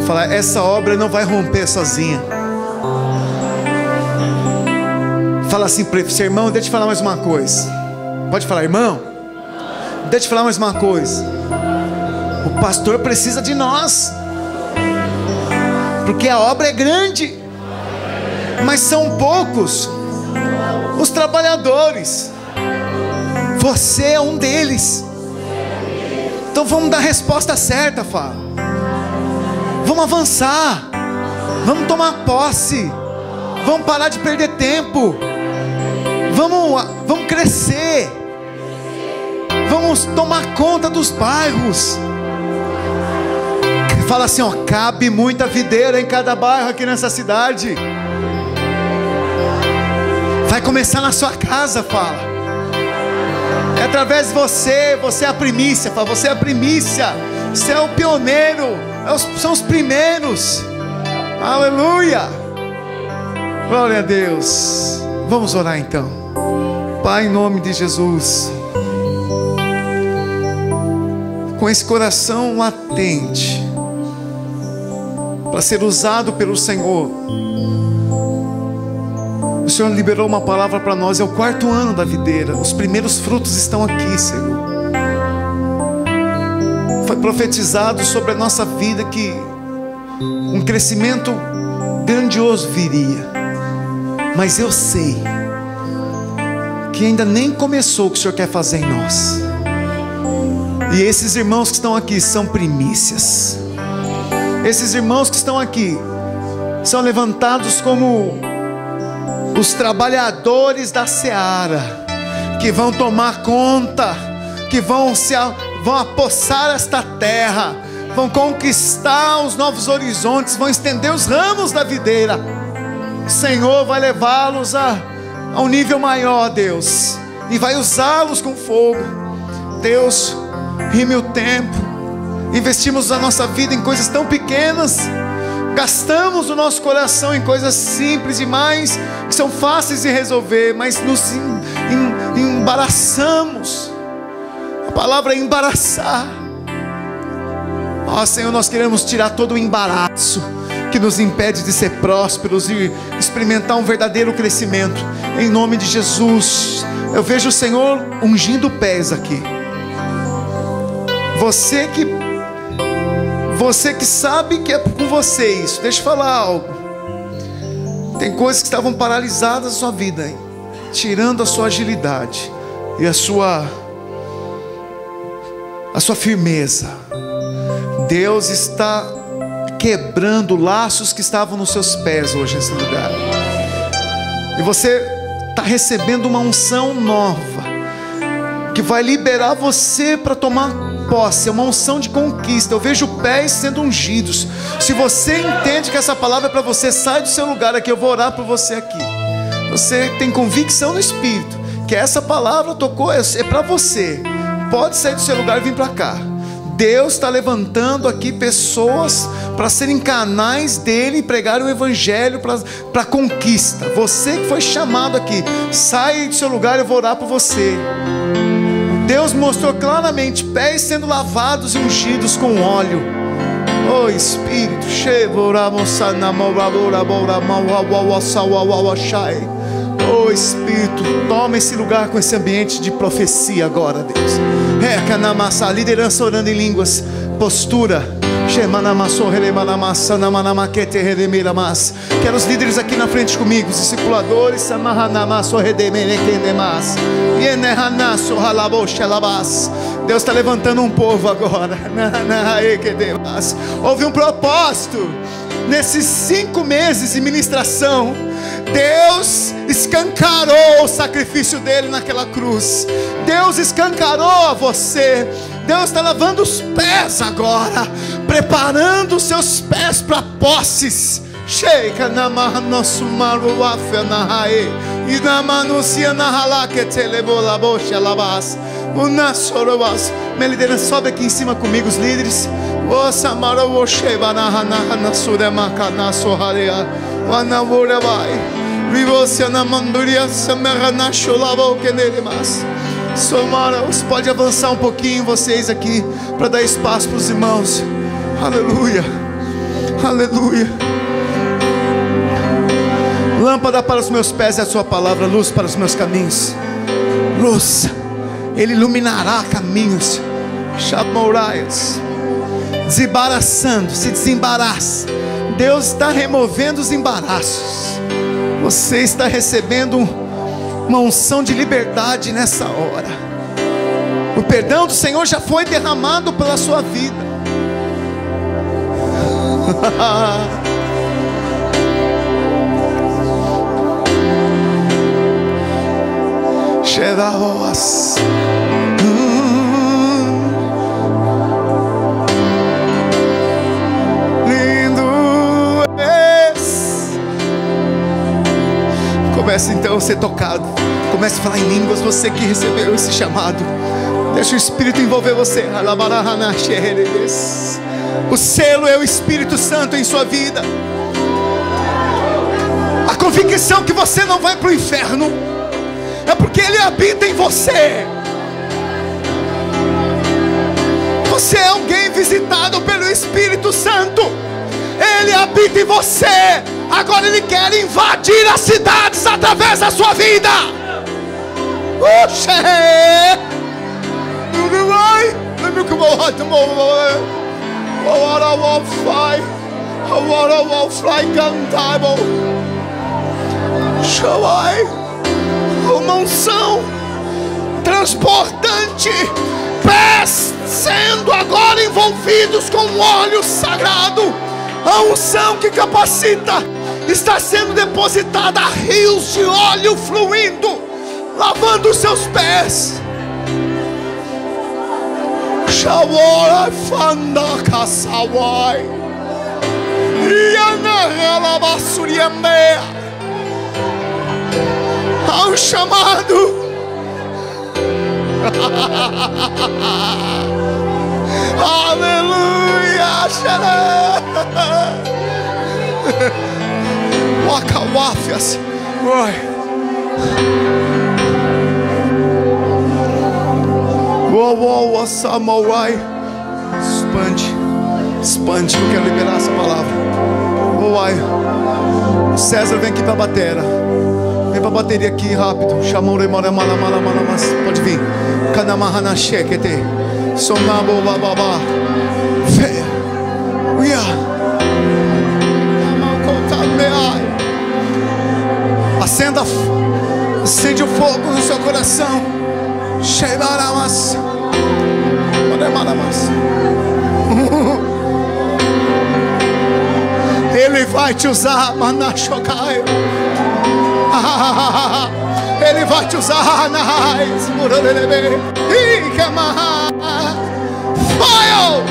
Falar, essa obra não vai romper sozinha. Fala assim para esse irmão, deixa eu te falar mais uma coisa. Pode falar, irmão? Deixa eu te falar mais uma coisa. O pastor precisa de nós, porque a obra é grande, mas são poucos os trabalhadores. Você é um deles. Então vamos dar a resposta certa, fala. Vamos avançar. Vamos tomar posse. Vamos parar de perder tempo. Vamos crescer. Vamos tomar conta dos bairros. Fala assim, ó, cabe muita videira em cada bairro aqui nessa cidade. Vai começar na sua casa, fala. É através de você. Você é a primícia, fala. Você é a primícia. Você é o pioneiro. São os primeiros. Aleluia. Glória a Deus. Vamos orar então. Pai, em nome de Jesus, com esse coração latente para ser usado pelo Senhor, o Senhor liberou uma palavra para nós. É o 4º ano da videira. Os primeiros frutos estão aqui, Senhor. Foi profetizado sobre a nossa vida que um crescimento grandioso viria. Mas eu sei que ainda nem começou o que o Senhor quer fazer em nós. E esses irmãos que estão aqui são primícias. Esses irmãos que estão aqui são levantados como os trabalhadores da seara, que vão tomar conta, que vão apossar esta terra, vão conquistar os novos horizontes, vão estender os ramos da videira. O Senhor vai levá-los a um nível maior, Deus, e vai usá-los com fogo. Deus, rime o tempo. Investimos a nossa vida em coisas tão pequenas, gastamos o nosso coração em coisas simples demais, que são fáceis de resolver, mas nos embaraçamos. A palavra é embaraçar. Ó Senhor, nós queremos tirar todo o embaraço que nos impede de ser prósperos e experimentar um verdadeiro crescimento. Em nome de Jesus, eu vejo o Senhor ungindo pés aqui. Você que sabe que é com você isso. Deixa eu falar algo. Tem coisas que estavam paralisadas na sua vida, hein? Tirando a sua agilidade e a sua firmeza. Deus está quebrando laços que estavam nos seus pés hoje nesse lugar. E você está recebendo uma unção nova, que vai liberar você para tomar posse. É uma unção de conquista. Eu vejo pés sendo ungidos. Se você entende que essa palavra é para você, sai do seu lugar aqui. Eu vou orar por você aqui. Você tem convicção no Espírito que essa palavra tocou, é para você. Pode sair do seu lugar e vir para cá. Deus está levantando aqui pessoas para serem canais dele e pregar o evangelho para conquista. Você que foi chamado aqui, sai do seu lugar, eu vou orar por você. Deus mostrou claramente pés sendo lavados e ungidos com óleo. Oh Espírito, oh Espírito, toma esse lugar com esse ambiente de profecia agora, Deus. Liderança orando em línguas, postura. Quero os líderes aqui na frente comigo, os discipuladores. Deus está levantando um povo agora. Houve um propósito nesses 5 meses de ministração. Deus escancarou o sacrifício dele naquela cruz. Deus escancarou a você. Deus está lavando os pés agora, preparando os seus pés para posses. Sheika namah nosso maruafia nahae e namanusia nahala que te levou la bocha lavas o nasorovas. Minha liderança, sobe aqui em cima comigo, os líderes. O samaro o sheba nahana nasure makana soharia wanavura vai vivosia na manduria samerana sholavo que nele mas. Somaros, pode avançar um pouquinho vocês aqui para dar espaço para os irmãos. Aleluia. Aleluia. Lâmpada para os meus pés é a sua palavra, luz para os meus caminhos. Luz, Ele iluminará caminhos. Chamoraias, desembaraçando, se desembaraça. Deus está removendo os embaraços. Você está recebendo uma unção de liberdade nessa hora. O perdão do Senhor já foi derramado pela sua vida. Chedaos. Comece então a ser tocado. Comece a falar em línguas. Você que recebeu esse chamado, deixa o Espírito envolver você. O selo é o Espírito Santo em sua vida. A convicção que você não vai para o inferno é porque Ele habita em você. Você é alguém visitado pelo Espírito Santo. Ele habita em você. Agora Ele quer invadir as cidades através da sua vida. Uma unção transportante, pés sendo agora envolvidos com um óleo sagrado. A unção que capacita está sendo depositada, rios de óleo fluindo, lavando os seus pés. Shawara fanda kasawai. Iana basuriamea. Há um chamado. Aleluia. Wakawafias. Uou, Samurai. Expande. Eu quero liberar essa palavra. César, vem aqui para a bateria. Vem para a bateria aqui rápido. Pode vir. Kanamahanaxekete. Sonabo bababa. Acende o fogo no seu coração. Ele vai te usar, Manashokai. Ele vai te usar, Fire!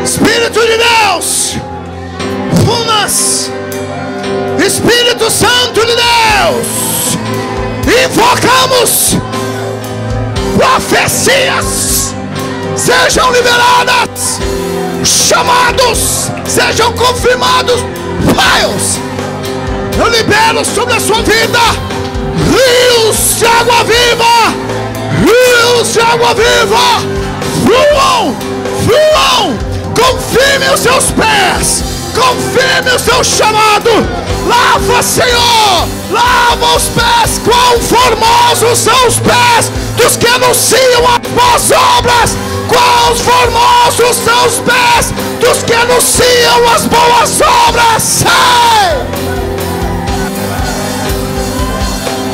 Espírito de Deus, fumas, Espírito Santo de Deus, invocamos profecias sejam liberadas, chamados sejam confirmados. Files, eu libero sobre a sua vida rios de água viva, rios de água viva, fluam, confirme os seus pés, confirme o seu chamado. Lava, Senhor, lava os pés. Quão formosos são os pés dos que anunciam as boas obras. Quão formosos são os pés dos que anunciam as boas obras.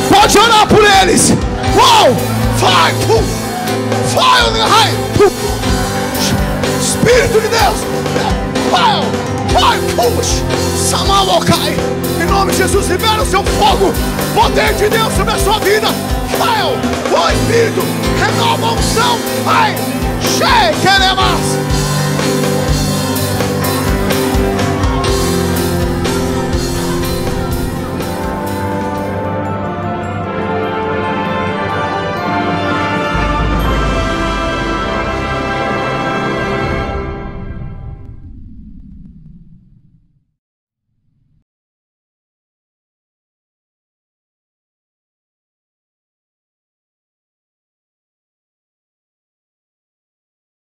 Pode orar por eles. Uou, fire, Espírito de Deus, fire. Samawokai, em nome de Jesus, libera o seu fogo, poder de Deus sobre a sua vida. Fire, o Espírito, renova a unção. Ai, queremos.